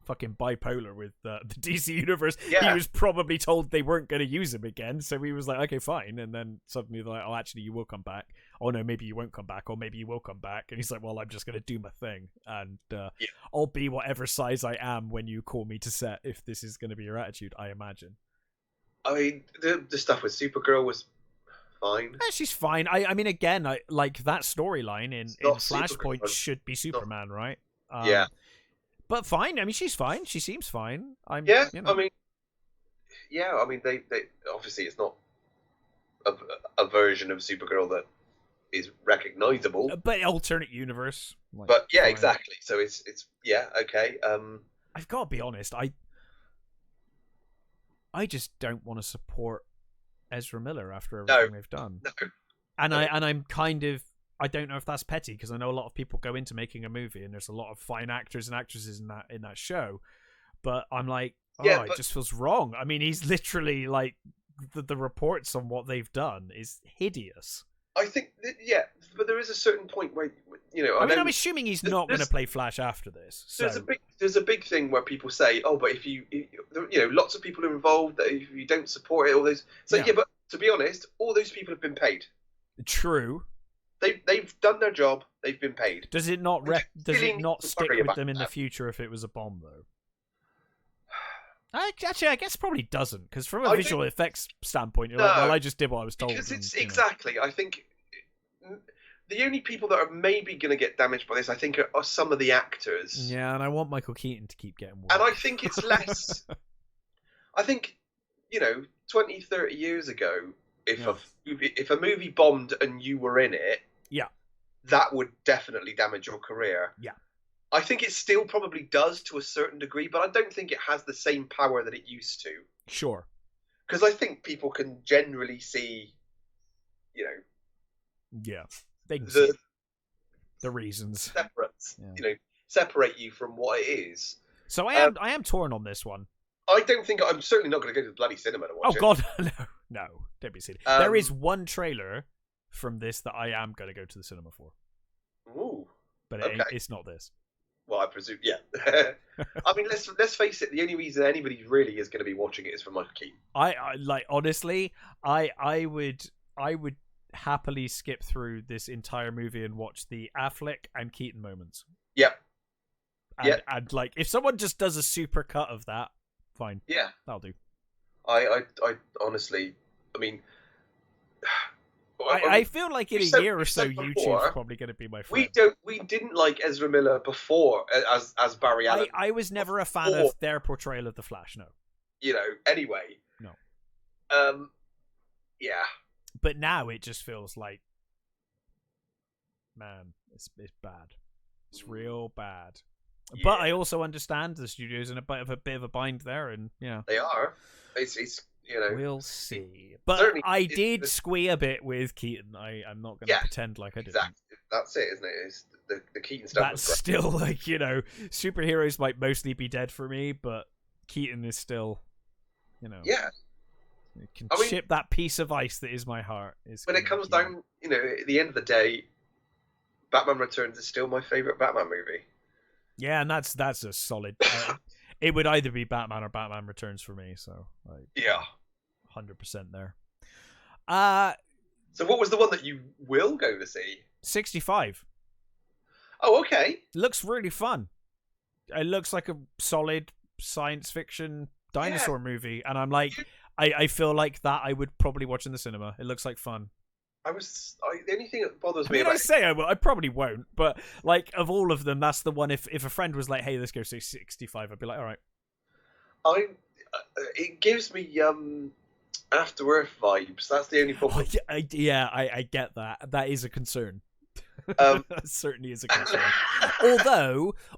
fucking bipolar with the DC universe. He was probably told they weren't going to use him again, so he was like, okay, fine. And then suddenly they're like, oh, actually, you will come back. Oh, no, maybe you won't come back, or maybe you will come back. And he's like, well, I'm just going to do my thing, and I'll be whatever size I am when you call me to set, if this is going to be your attitude, I imagine. I mean, the stuff with Supergirl was fine. Yeah, she's fine. I mean, again, like, that storyline in Flashpoint should be Superman, right? Yeah. But fine. I mean, she's fine. She seems fine. I mean, they obviously it's not a version of Supergirl that is recognizable. But alternate universe. Like, but yeah, fine. Exactly. So it's okay. I've got to be honest. I just don't want to support Ezra Miller after everything they've done. No. And I'm kind of, I don't know if that's petty, because I know a lot of people go into making a movie and there's a lot of fine actors and actresses in that show, but I'm like, it just feels wrong. I mean, he's literally like, the reports on what they've done is hideous. I think but there is a certain point where, you know, I'm assuming he's not going to play Flash after this. So. There's a big thing where people say, oh, but if you know, lots of people are involved, that if you don't support it, all those. So but to be honest, all those people have been paid. True. They've done their job. They've been paid. Does it not stick with them in the future if it was a bomb, though? Actually, I guess probably doesn't, because from a visual effects standpoint, you're like, well, I just did what I was told. Because it's exactly. I think the only people that are maybe going to get damaged by this, I think, are some of the actors. Yeah, and I want Michael Keaton to keep getting work. And I think it's less. I think, you know, 20, 30 years ago, if a movie bombed and you were in it, that would definitely damage your career. Yeah. I think it still probably does to a certain degree, but I don't think it has the same power that it used to. Sure. Because I think people can generally see, you know... Yeah. They can see the reasons. Separate you from what it is. So I am torn on this one. I'm certainly not going to go to the bloody cinema to watch it. Oh, God, no. Don't be silly. There is one trailer from this that I am going to go to the cinema for. Ooh. But it's not this. Well, I presume, yeah. I mean, let's face it. The only reason anybody really is going to be watching it is for Michael Keaton. I like, honestly, I would happily skip through this entire movie and watch the Affleck and Keaton moments. Yep. And like, if someone just does a super cut of that, fine. Yeah, that'll do. I honestly, I mean. I feel like in a year or so, YouTube's probably going to be my friend. We didn't like Ezra Miller before as Barry Allen. I was never a fan of their portrayal of the Flash. No. You know. Anyway. No. Yeah. But now it just feels like, man, it's bad. It's real bad. Yeah. But I also understand the studio's in a bit of a bind there, and they are. It's we'll see. But I did squee a bit with Keaton. I'm not going to pretend like I didn't. Exactly. That's it, isn't it? It's the Keaton stuff. That's still like superheroes might mostly be dead for me, but Keaton is still, Yeah. You can ship that piece of ice that is my heart. When it comes down, at the end of the day, Batman Returns is still my favorite Batman movie. Yeah, and that's a solid. It would either be Batman or Batman Returns for me. So 100% there. So what was the one that you will go to see? 65. Oh, okay. Looks really fun. It looks like a solid science fiction dinosaur movie, and I'm like, I feel like that I would probably watch in the cinema. It looks like fun. The only thing that bothers me about... I say I will. I probably won't, but like of all of them, that's the one. If a friend was like, "Hey, let's go see 65," I'd be like, "All right." It gives me After Earth vibes. That's the only problem. I get that. That is a concern. That certainly is a concern.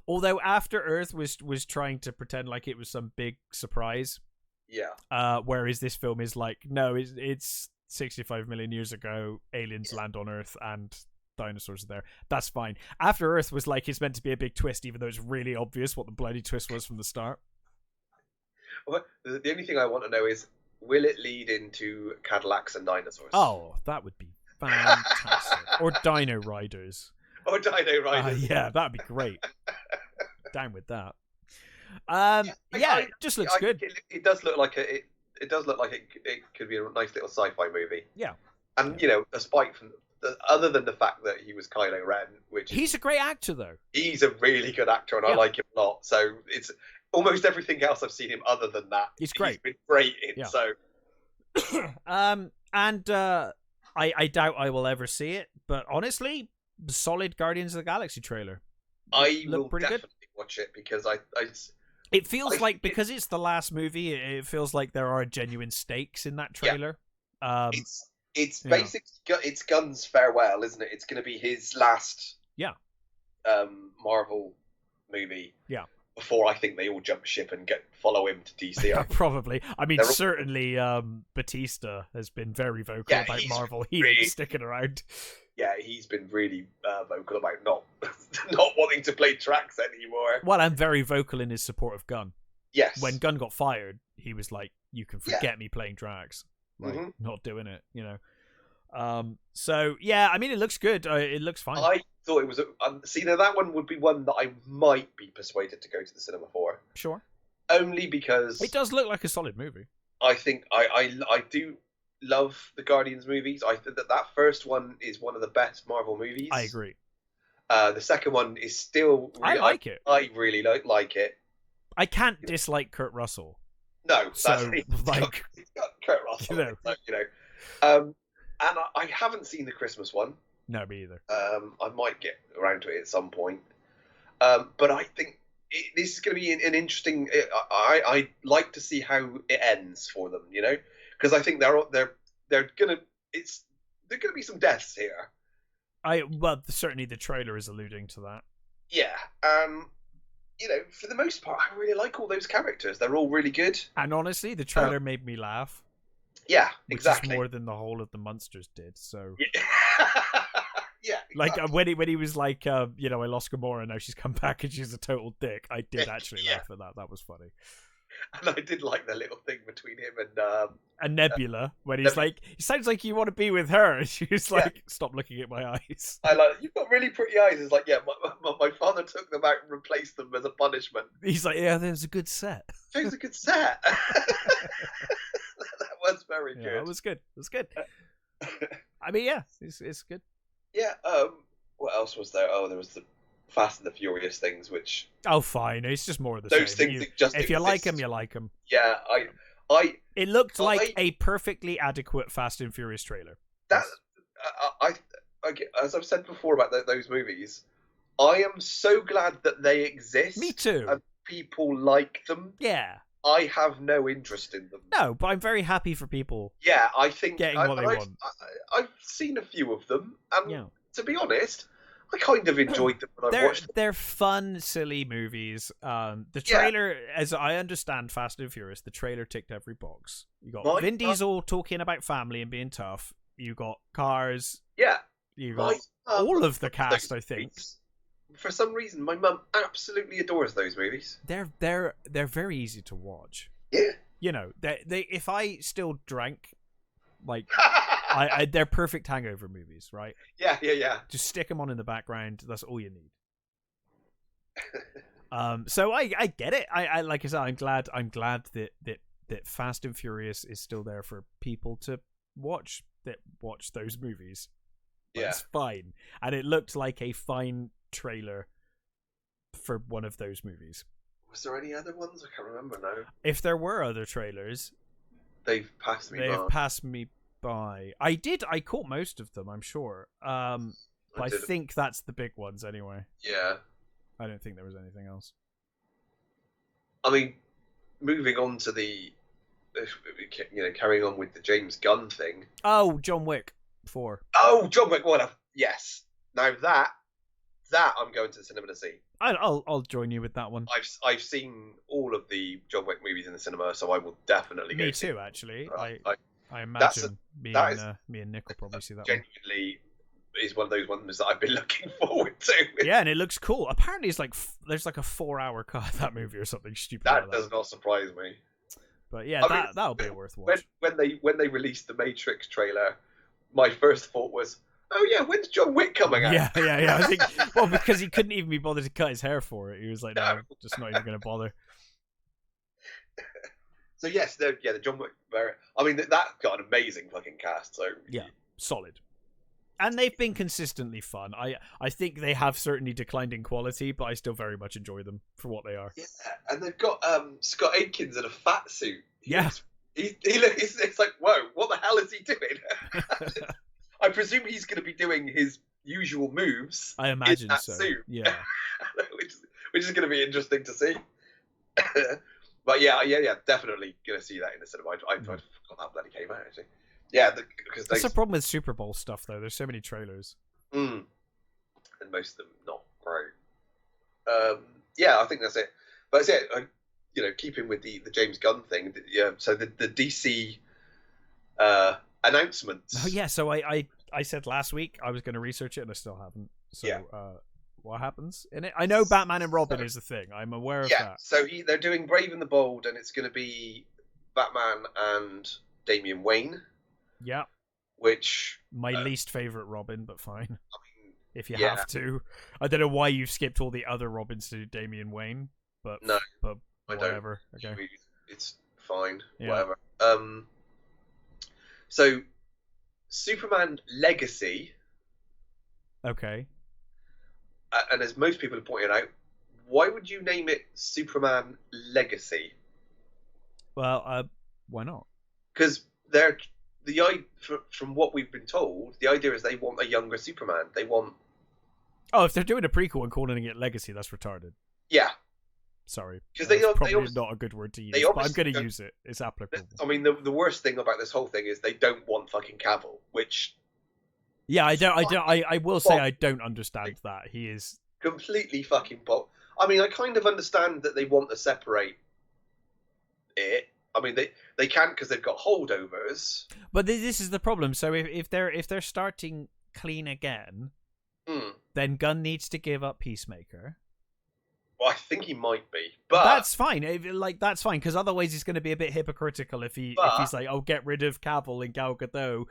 although After Earth was trying to pretend like it was some big surprise. Yeah. Whereas this film is like, no, it's 65 million years ago, aliens land on Earth and dinosaurs are there. That's fine. After Earth was like, it's meant to be a big twist, even though it's really obvious what the bloody twist was from the start. Well, the only thing I want to know is, will it lead into Cadillacs and dinosaurs? Oh, that would be fantastic. Or Dino Riders. Yeah, that'd be great. Down with that. It just looks good. It does look like it could be a nice little sci-fi movie. Yeah. And aside from other than the fact that he was Kylo Ren, which he's a great actor though. He's a really good actor, and I like him a lot. So it's almost everything else I've seen him other than that. He's great. He's been great in. Yeah. So. I doubt I will ever see it, but honestly, solid Guardians of the Galaxy trailer. I will definitely watch it because it feels like because it's the last movie, it feels like there are genuine stakes in that trailer. Yeah. It's basically it's Gunn's farewell, isn't it? It's going to be his last Marvel movie. Yeah. Before I think they all jump ship and follow him to DC. Probably. I mean, certainly Batista has been very vocal about Marvel. He ain't sticking around. Yeah, he's been really vocal about not wanting to play tracks anymore. Well, and very vocal in his support of Gunn. Yes. When Gunn got fired, he was like, "You can forget me playing tracks. Like, not doing it." So yeah, I mean, it looks good. It looks fine. I thought it was. That one would be one that I might be persuaded to go to the cinema for. Sure. Only because it does look like a solid movie. I think I do love the Guardians movies. I think that first one is one of the best Marvel movies. I agree. The second one is still. I like it. I really like it. I can't dislike Kurt Russell. No, so it's got Kurt Russell. And I haven't seen the Christmas one. No, me either. I might get around to it at some point. But I think this is going to be an interesting. I like to see how it ends for them. Because I think they're gonna be some deaths here. Certainly the trailer is alluding to that. Yeah. For the most part, I really like all those characters. They're all really good. And honestly, the trailer made me laugh. Yeah, exactly. Which is more than the whole of the Munsters did. So. Yeah. Yeah. Exactly. Like when he was like, I lost Gamora, now she's come back and she's a total dick. I did actually laugh at that. That was funny. And I did like the little thing between him and Nebula when he's like, "It sounds like you want to be with her." And she's like, "Stop looking at my eyes." I like, "You've got really pretty eyes." It's like, yeah, my father took them out and replaced them as a punishment. He's like, "Yeah, there's a good set." It was a good set. That was very good. It was good. It was good. I mean, yeah, it's good. Yeah. What else was there? Oh, there was the Fast and the Furious things, which fine. It's just more of the those same. Things just if you like them, you like them. Yeah, It looked like a perfectly adequate Fast and Furious trailer. That as I've said before about those movies, I am so glad that they exist. Me too. And people like them. Yeah. I have no interest in them. No, but I'm very happy for people. Yeah, I think getting what they want. I've seen a few of them, and to be honest, I kind of enjoyed them when I watched them. They're fun, silly movies. The trailer, as I understand Fast and Furious, the trailer ticked every box. You got Vin Diesel talking about family and being tough. You got cars. Yeah. You got all of the cast, I think. For some reason, my mum absolutely adores those movies. They're very easy to watch. Yeah. You know, they if I still drank, like, they're perfect hangover movies, right? Yeah. Just stick them on in the background. That's all you need. So I get it. I like I said, I'm glad that Fast and Furious is still there for people to watch those movies. But it's fine, and it looked like a fine trailer for one of those movies. Was there any other ones? I can't remember now. If there were other trailers, they've passed me by. I caught most of them, I'm sure. But I think that's the big ones anyway. Yeah. I don't think there was anything else. I mean, moving on to carrying on with the James Gunn thing. Oh, John Wick 4. Oh, John Wick, yes. Now that I'm going to the cinema to see. I'll join you with that one. I've seen all of the John Wick movies in the cinema, so I will definitely go. Me too, actually. I imagine me and Nick will probably see that genuinely is one of those ones that I've been looking forward to. Yeah, and it looks cool. Apparently, it's like there's like a 4-hour cut of that movie or something stupid. That does not surprise me. But yeah, that'll be worth watching. When they released the Matrix trailer, my first thought was, oh yeah, when's John Wick coming out? Yeah. I think because he couldn't even be bothered to cut his hair for it. He was like, no, just not even going to bother. So yes, the John Wick. I mean, that got an amazing fucking cast. So yeah, solid. And they've been consistently fun. I think they have certainly declined in quality, but I still very much enjoy them for what they are. Yeah, and they've got Scott Adkins in a fat suit. It's like, whoa, what the hell is he doing? I presume he's going to be doing his usual moves. I imagine in that so. Suit. Yeah, which is going to be interesting to see. But yeah, definitely going to see that in the cinema. I forgot that bloody came out actually. Yeah, because that's the problem with Super Bowl stuff though. There's so many trailers, and most of them not great. Yeah, I think that's it. But that's it. Keeping with the James Gunn thing. Yeah, so the DC announcements. Oh yeah, so I said last week I was going to research it and I still haven't. So what happens in it? I know Batman and Robin is the thing. I'm aware of that. Yeah, so they're doing Brave and the Bold, and it's going to be Batman and Damian Wayne. Yeah. Which my least favorite Robin, but fine. I mean, if you have to. I don't know why you've skipped all the other Robins to Damian Wayne, but no, but whatever. Okay. It's fine. Yeah. Whatever. So Superman Legacy. Okay. And as most people have pointed out, why would you name it Superman Legacy? Well, why not? Because from what we've been told, the idea is they want a younger Superman. They want. Oh, if they're doing a prequel and calling it Legacy, that's retarded. Yeah. Sorry, because probably not a good word to use, but I'm going to use it. It's applicable. I mean, the worst thing about this whole thing is they don't want fucking Cavill, which. Yeah, I will say I don't understand that. He is completely fucking pop. I mean, I kind of understand that they want to separate it. I mean, they can't because they've got holdovers. But this is the problem. So if they're starting clean again, then Gunn needs to give up Peacemaker. Well, I think he might be, but that's fine. That's fine because otherwise he's going to be a bit hypocritical if he's like, "Oh, get rid of Cavill and Gal Gadot,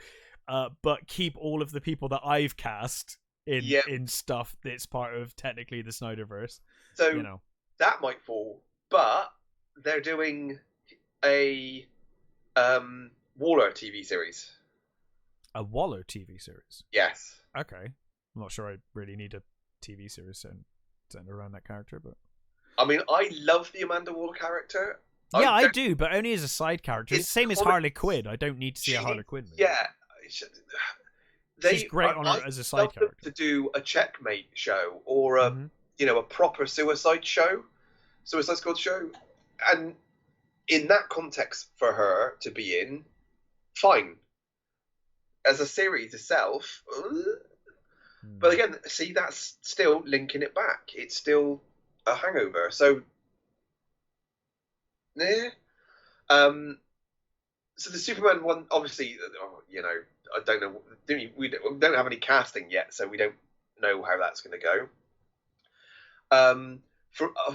but keep all of the people that I've cast in stuff that's part of technically the Snyderverse." So that might fall, but they're doing a Waller TV series. A Waller TV series? Yes. Okay. I'm not sure I really need a TV series centered around that character, but I mean, I love the Amanda Waller character. Yeah, I do, but only as a side character. It's the same as Harley Quinn. I don't need to see a Harley Quinn movie. Yeah. She's great on her as a side character. To do a Checkmate show or a proper Suicide Squad show, and in that context for her to be in, fine. As a series itself, But again, see, that's still linking it back. It's still a hangover. So, yeah. So the Superman one, obviously, I don't know. We don't have any casting yet, so we don't know how that's going to go.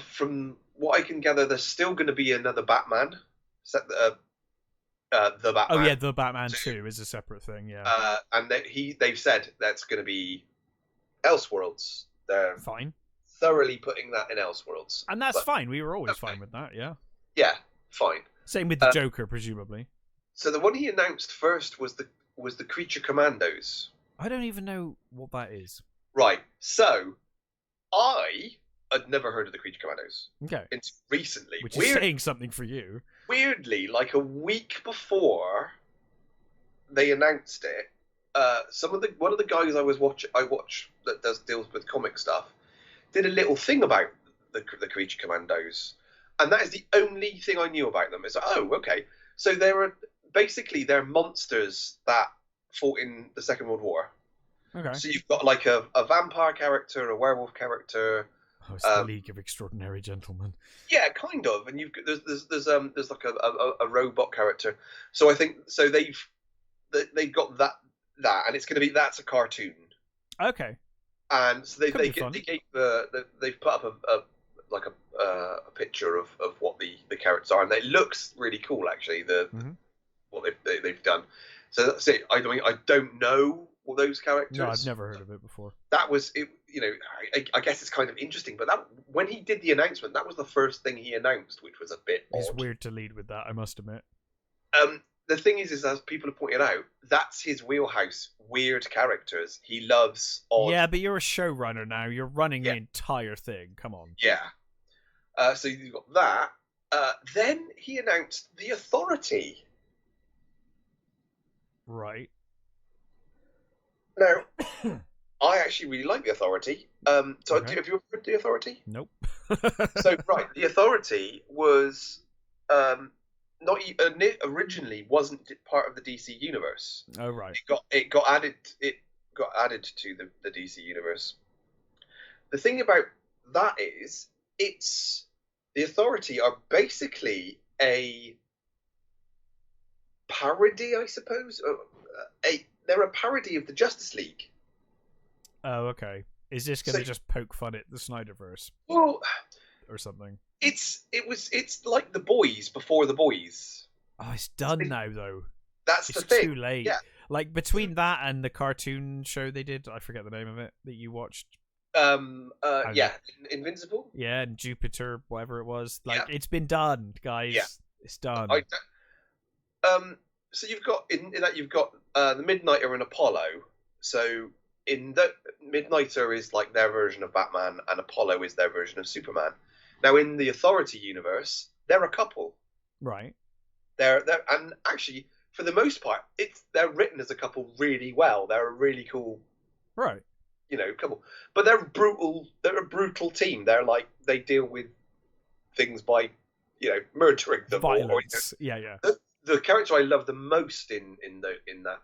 From what I can gather, there's still going to be another Batman. The Batman. Oh yeah, the Batman 2 is a separate thing. Yeah. And they've said that's going to be Elseworlds. They're fine. Thoroughly putting that in Elseworlds, and that's fine. We were always fine with that. Yeah. Yeah, fine. Same with the Joker, presumably. So the one he announced first was the Creature Commandos. I don't even know what that is. Right. So I had never heard of the Creature Commandos. Okay. Until recently, which is saying something for you. Weirdly, like a week before they announced it, one of the guys I watch that deals with comic stuff, did a little thing about the Creature Commandos, and that is the only thing I knew about them. It's like, oh, okay. So they're monsters that fought in the Second World War. Okay. So you've got like a vampire character, a werewolf character. Oh, it's the League of Extraordinary Gentlemen. Yeah, kind of. And there's like a robot character. So I think they've got that, and it's going to be that's a cartoon. Okay. And so they've put up a picture of what the characters are, and it looks really cool actually. What they've done. So that's it. I mean, I don't know all those characters. No, I've never heard of it before. That was it. I guess it's kind of interesting. But when he did the announcement, that was the first thing he announced, which was a bit odd. It's weird to lead with that, I must admit. The thing is as people have pointed out, that's his wheelhouse. Weird characters. He loves odd. Yeah, but you're a showrunner now. You're running the entire thing. Come on. Yeah. So you've got that. Then he announced the Authority. Right. Now, I actually really like the Authority. Have you ever heard the Authority? Nope. So, right, the Authority was originally wasn't part of the DC universe. Oh, right. It got added to the DC universe. The thing about that is, the Authority are basically a parody, I suppose. They're a parody of the Justice League. Oh, okay. Is this going to just poke fun at the Snyderverse? Well, or something. It's like The Boys before The Boys. Oh, it's done now though. That's the thing. It's too late. Yeah. Like between that and the cartoon show they did, I forget the name of it that you watched. Invincible. Yeah, and Jupiter, whatever it was. Like it's been done, guys. Yeah. It's done. So you've got the Midnighter and Apollo. So in the Midnighter is like their version of Batman, and Apollo is their version of Superman. Now in the Authority universe, they're a couple. Right. They're and actually for the most part, they're written as a couple really well. They're a really cool, right? Couple. But they're brutal. They're a brutal team. They're like they deal with things by murdering them. Violence. Yeah. The character I love the most in that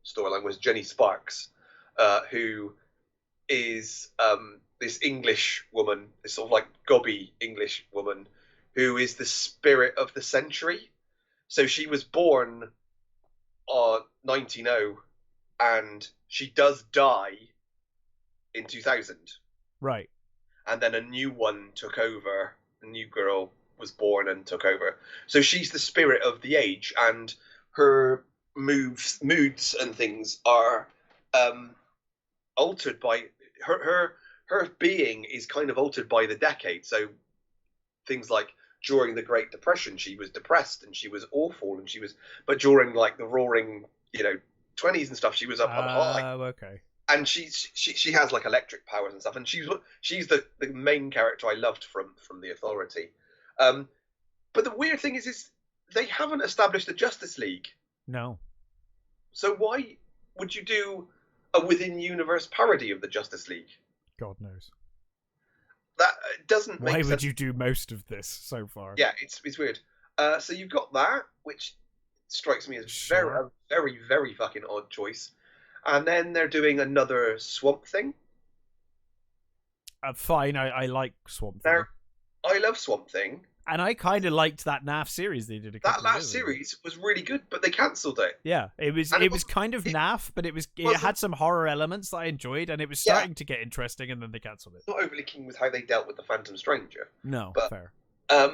storyline was Jenny Sparks, who is this English woman, this sort of like gobby English woman, who is the spirit of the century. So she was born on 1900, and she does die in 2000. Right. And then a new one took over. A new girl was born and took over. So she's the spirit of the age, and her moods and things are altered by her being is kind of altered by the decade. So things like during the Great Depression, she was depressed and she was awful, but during like the roaring 20s and stuff, she was up on high. Oh, okay. And she has like electric powers and stuff, and she's the main character I loved from the Authority. But the weird thing is they haven't established a Justice League. No. So why would you do a within-universe parody of the Justice League? God knows. That doesn't make sense. Why would sense. you do most of this so far? Yeah, it's weird. So you've got that, which strikes me as a very, very fucking odd choice. And then they're doing another Swamp Thing. Fine, I like Swamp Thing. Now, I love Swamp Thing. And I kind of liked that NAF series they did. That last series was really good, but they cancelled it. Yeah, it was kind of naff, but it had some horror elements that I enjoyed, and it was starting to get interesting, and then they cancelled it. Not overly keen with how they dealt with the Phantom Stranger. No, but, fair. I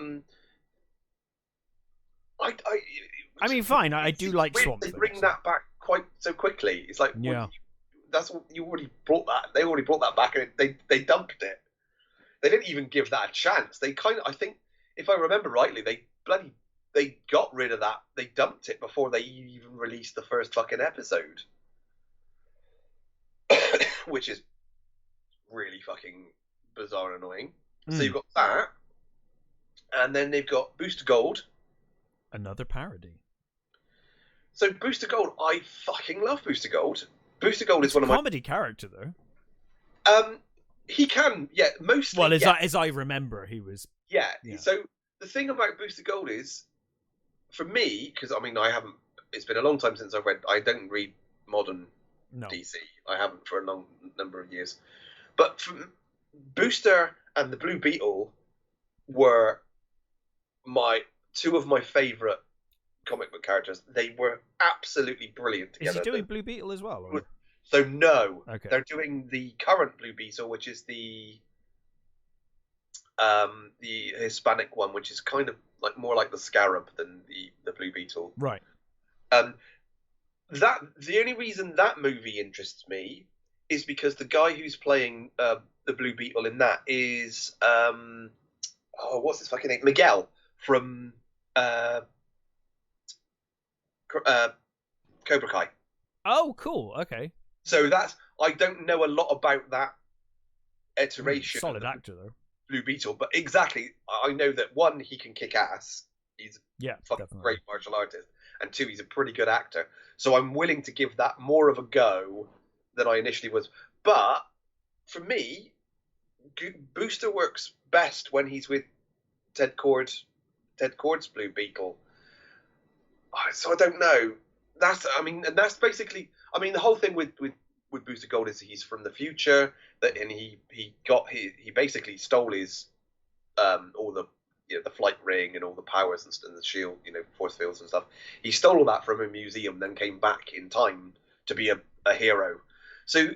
mean, fine. I do like Swamp Thing. They bring that back quite so quickly. It's like, that's what you already brought that. They already brought that back, and they dumped it. They didn't even give that a chance. They I think, if I remember rightly, they got rid of that. They dumped it before they even released the first fucking episode, which is really fucking bizarre and annoying. So you've got that, and then they've got Booster Gold, another parody. So Booster Gold, I fucking love Booster Gold. Booster Gold is one of my comedy character though. He can, mostly. Well, as I remember, he was. Yeah. So the thing about Booster Gold is, for me, because I mean, I haven't. It's been a long time since I've read. I don't read modern DC. I haven't for a long number of years. But Booster and the Blue Beetle were two of my favourite comic book characters. They were absolutely brilliant together. Is he doing Blue Beetle as well? Or? So no, okay. They're doing the current Blue Beetle, which is the Hispanic one, which is kind of like more like the Scarab than the Blue Beetle. Right. The only reason that movie interests me is because the guy who's playing the Blue Beetle in that is what's his fucking name? Miguel from Cobra Kai. Oh, cool. Okay. So I don't know a lot about that iteration. Solid actor though. Blue Beetle, but exactly, I know that one, he can kick ass. He's a fucking great martial artist, and two, he's a pretty good actor. So I'm willing to give that more of a go than I initially was. But for me, Booster works best when he's with Ted Cord's Blue Beetle. So I don't know. That's basically. I mean, the whole thing with Booster Gold is he's from the future, and he basically stole his all the the flight ring and all the powers and the shield, force fields and stuff. He stole all that from a museum, then came back in time to be a hero. So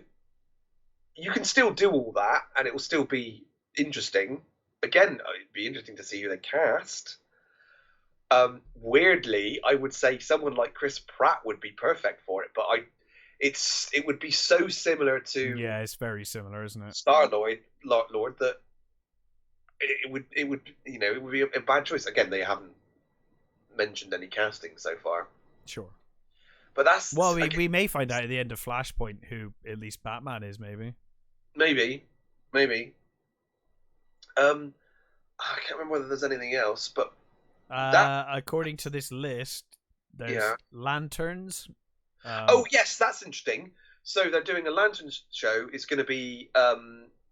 you can still do all that, and it will still be interesting. Again, it'd be interesting to see who they cast. Weirdly, I would say someone like Chris Pratt would be perfect for it, but it would be so similar to it's very similar, isn't it? Star-Lord that it would be a bad choice. Again, they haven't mentioned any casting so far. Sure, but that's we may find out at the end of Flashpoint who at least Batman is. Maybe. I can't remember whether there's anything else, but according to this list, there's Lanterns. Yes, that's interesting. So they're doing a Lanterns show. It's going to be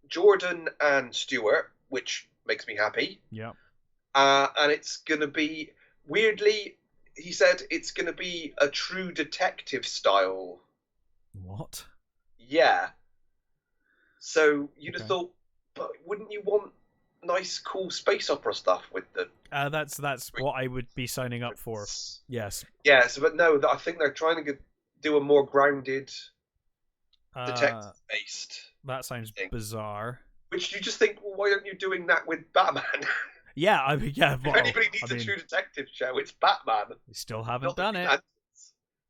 Jordan and Stewart, which makes me happy. Yeah. And it's going to be, weirdly, he said it's going to be a True Detective style. What? Yeah. So you'd have thought, but wouldn't you want nice, cool space opera stuff with the... That's what I would be signing up for. Yes. Yeah, but no, I think they're trying to do a more grounded, detective-based... That sounds bizarre. Which you just think, well, why aren't you doing that with Batman? Yeah, I mean, yeah. If anybody needs a True Detective show, it's Batman. We still haven't done it.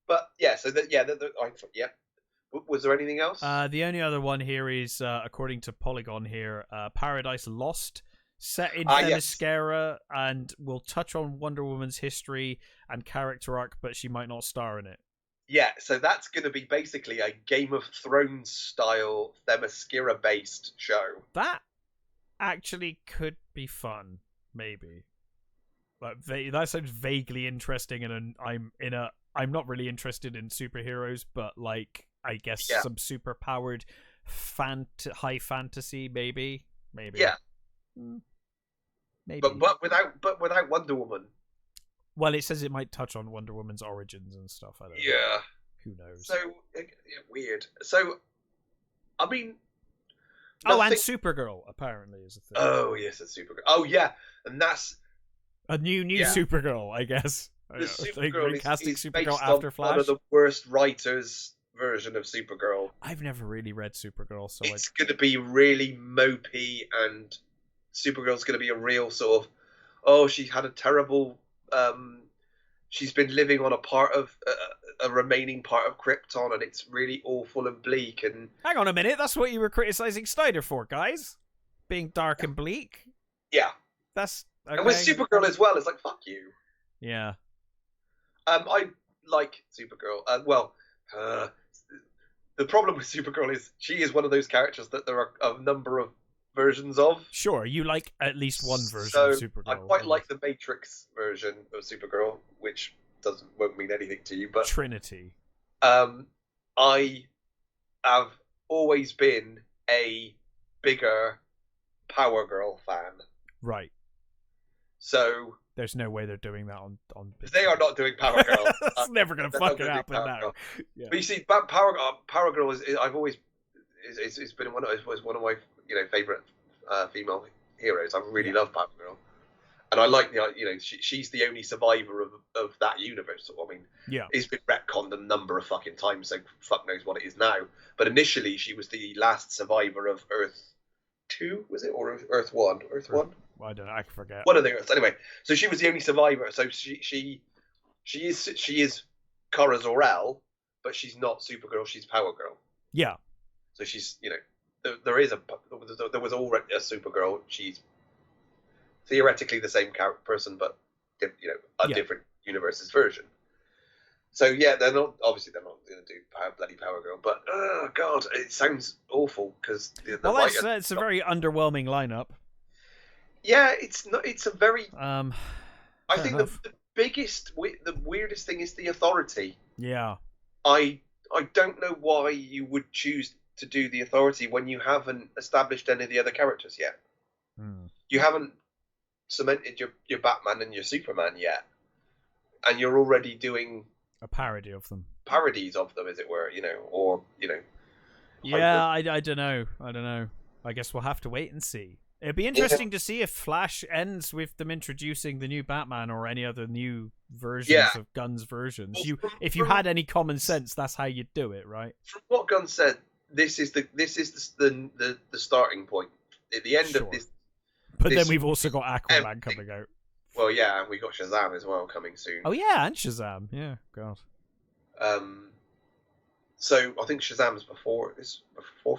But yeah, so was there anything else? The only other one here is, according to Polygon here, Paradise Lost, set in Themyscira, and will touch on Wonder Woman's history and character arc, but she might not star in it. Yeah, so that's going to be basically a Game of Thrones style Themyscira-based show. That actually could be fun, maybe. Like that sounds vaguely interesting, and I'm not really interested in superheroes, but like I guess some super powered high fantasy, maybe. Yeah. Maybe. But without Wonder Woman. Well, it says it might touch on Wonder Woman's origins and stuff. I don't know. Yeah. who knows? So weird. So, I mean, and Supergirl apparently is a thing. Oh yes, it's Supergirl. Oh yeah, and that's a new Supergirl, I guess. The Supergirl is Supergirl based after on Flash. one of the worst writers' version of Supergirl. I've never really read Supergirl, so it's going to be really mopey, and Supergirl's going to be a real sort of, oh, she had a terrible. She's been living on a remaining part of Krypton, and it's really awful and bleak. And hang on a minute, that's what you were criticizing Snyder for, guys, being dark and bleak. Yeah, that's okay. And with Supergirl as well, it's like fuck you. Yeah. I like Supergirl. The problem with Supergirl is she is one of those characters that there are a number of versions of. Sure, you like at least one version of Supergirl. I quite like the Matrix version of Supergirl, which won't mean anything to you, but Trinity. I have always been a bigger Power Girl fan. Right. So there's no way they're doing that on. They are not doing Power Girl. It's never going to fucking happen now. Yeah. But you see, Power Girl is I've always it's been one of my favorite female heroes. I really love Power Girl, and I like she's the only survivor of that universe. I mean, it's been retconned a number of fucking times, so fuck knows what it is now. But initially, she was the last survivor of Earth 2, was it, or Earth 1? Earth 1. I don't know. I can forget. One of the Earths. Anyway, so she was the only survivor. So she is Kara Zor-El, but she's not Supergirl. She's Power Girl. Yeah. So she's there was already a Supergirl. She's theoretically the same person, but different universe's version. So they're not going to do bloody Power Girl, but oh god, it sounds awful because it's a very underwhelming lineup. Yeah, it's not. It's a very. I think the weirdest thing is the Authority. Yeah. I don't know why you would choose to do the Authority when you haven't established any of the other characters yet. You haven't cemented your Batman and your Superman yet, and you're already doing a parody of them. Parodies of them, as it were, Yeah, I don't know. I guess we'll have to wait and see. It'd be interesting to see if Flash ends with them introducing the new Batman or any other new versions of Gunn's versions. Well, if you had any common sense, that's how you'd do it, right? From what Gunn said, this is the starting point. At the end of this. But then we've also got Aquaman coming out. Well, yeah, and we got Shazam as well coming soon. Oh yeah, and Shazam. Yeah, God. So I think Shazam's before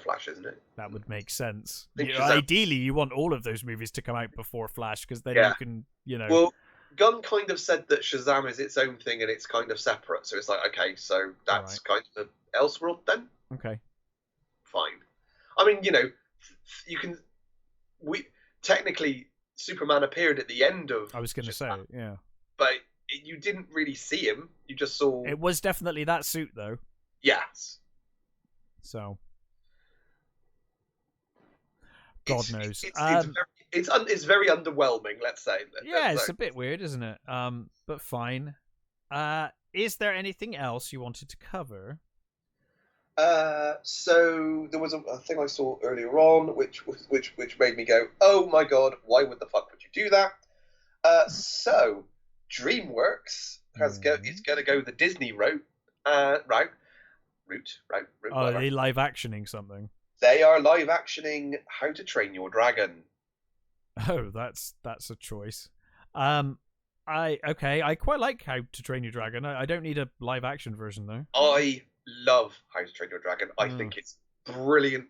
Flash, isn't it? That would make sense. Ideally, you want all of those movies to come out before Flash, because then you can, Well, Gunn kind of said that Shazam is its own thing and it's kind of separate. So it's like, okay, so that's kind of Elseworld then. Okay. Fine. I mean, you can. Technically, Superman appeared at the end of. I was going to say, yeah. But you didn't really see him. You just saw. It was definitely that suit, though. Yes. So. God knows. It's very underwhelming, let's say. Yeah, it's a bit weird, isn't it? But fine. Is there anything else you wanted to cover? So there was a thing I saw earlier on, which made me go, "Oh my god, why would the fuck would you do that?" So DreamWorks it's going to go the Disney route. Route. Are they live actioning something? They are live actioning How to Train Your Dragon. Oh, that's a choice. I quite like How to Train Your Dragon. I don't need a live action version though. I love How to Train Your Dragon. I think it's brilliant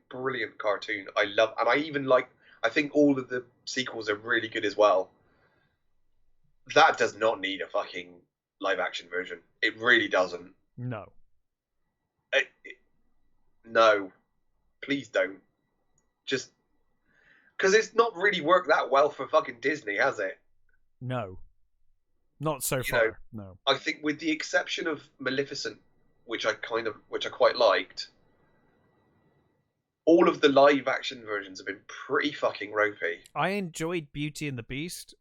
cartoon. I think all of the sequels are really good as well. That does not need a fucking live action version. It really doesn't. No. No. Please don't. Just because it's not really worked that well for fucking Disney, has it? No. Not so far. No. I think with the exception of Maleficent, which I quite liked, all of the live action versions have been pretty fucking ropey. I enjoyed Beauty and the Beast,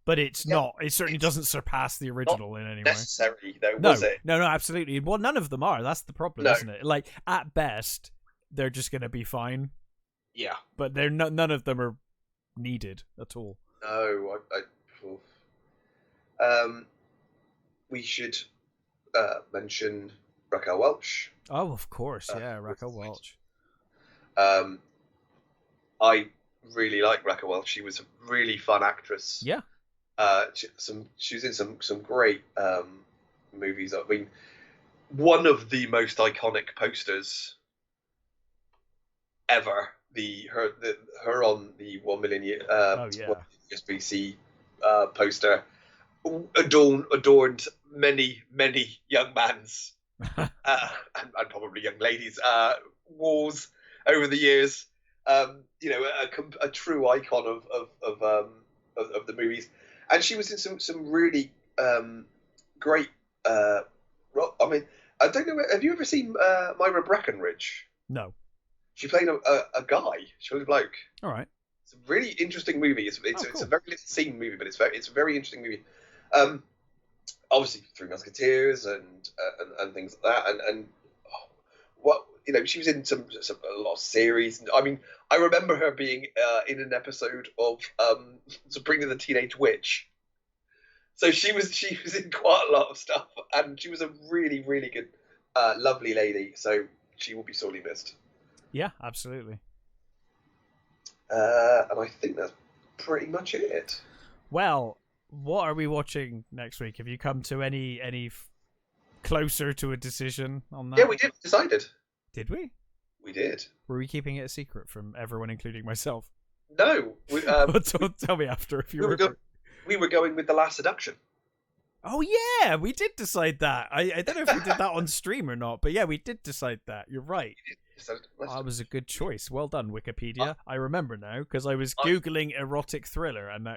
But it's not. It certainly doesn't surpass the original in any way. Necessary, though, no, was it? No, absolutely. Well, none of them are. That's the problem, isn't it? Like, at best, they're just going to be fine. Yeah. But they're none of them are needed at all. No, we should mention Raquel Welch. Oh, of course, yeah, Raquel Welch. I really like Raquel Welch. She was a really fun actress. Yeah. She was in some great movies. I mean, one of the most iconic posters ever. Her on the 1 million years BC poster adorned many young man's and probably young ladies' walls over the years. A true icon of the movies, and she was in some really great. I mean, I don't know. Have you ever seen Myra Breckenridge? No. She played a guy. She played a bloke. All right. It's a really interesting movie. It's cool. a very little seen movie, but it's a very interesting movie. Obviously, Three Musketeers and things like that, and she was in a lot of series. I mean, I remember her being in an episode of Sabrina the Teenage Witch. So she was in quite a lot of stuff, and she was a really good, lovely lady. So she will be sorely missed. Yeah, absolutely. And I think that's pretty much it. Well, what are we watching next week? Have you come to any closer to a decision on that? Yeah, we decided. Did we? We did. Were we keeping it a secret from everyone, including myself? No. Tell me after if you remember. We were going with The Last Seduction. Oh, yeah, we did decide that. I don't know if we did that on stream or not, but yeah, we did decide that. You're right. That was a good choice. Well done, Wikipedia. I remember now, because I was Googling erotic thriller, and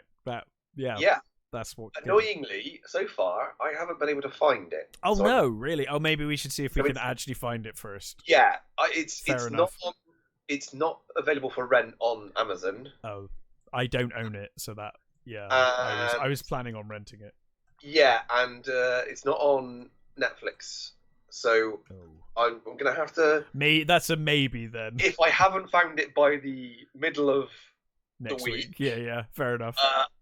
yeah. That's what. Annoyingly, so far, I haven't been able to find it. Oh, so no, really? Oh, maybe we should see if we can actually find it first. Yeah, it's not available for rent on Amazon. Oh, I don't own it, so that I was planning on renting it. Yeah, and it's not on Netflix, so I'm gonna have to. That's a maybe then. If I haven't found it by the middle of next the week, yeah, fair enough.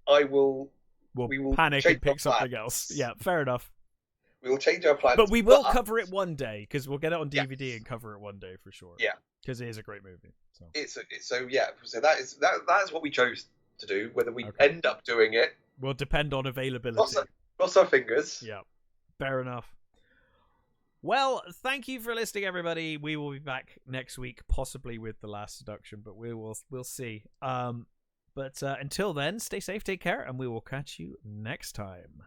I will. We will panic and pick something else. Yeah, fair enough. We will change our plans. But we will cover it one day, because we'll get it on DVD and cover it one day for sure. Yeah. Because it is a great movie. So So that is what we chose to do. Whether we end up doing it will depend on availability. Cross our fingers. Yeah. Fair enough. Well, thank you for listening, everybody. We will be back next week, possibly with The Last Seduction, but we'll see. But until then, stay safe, take care, and we will catch you next time.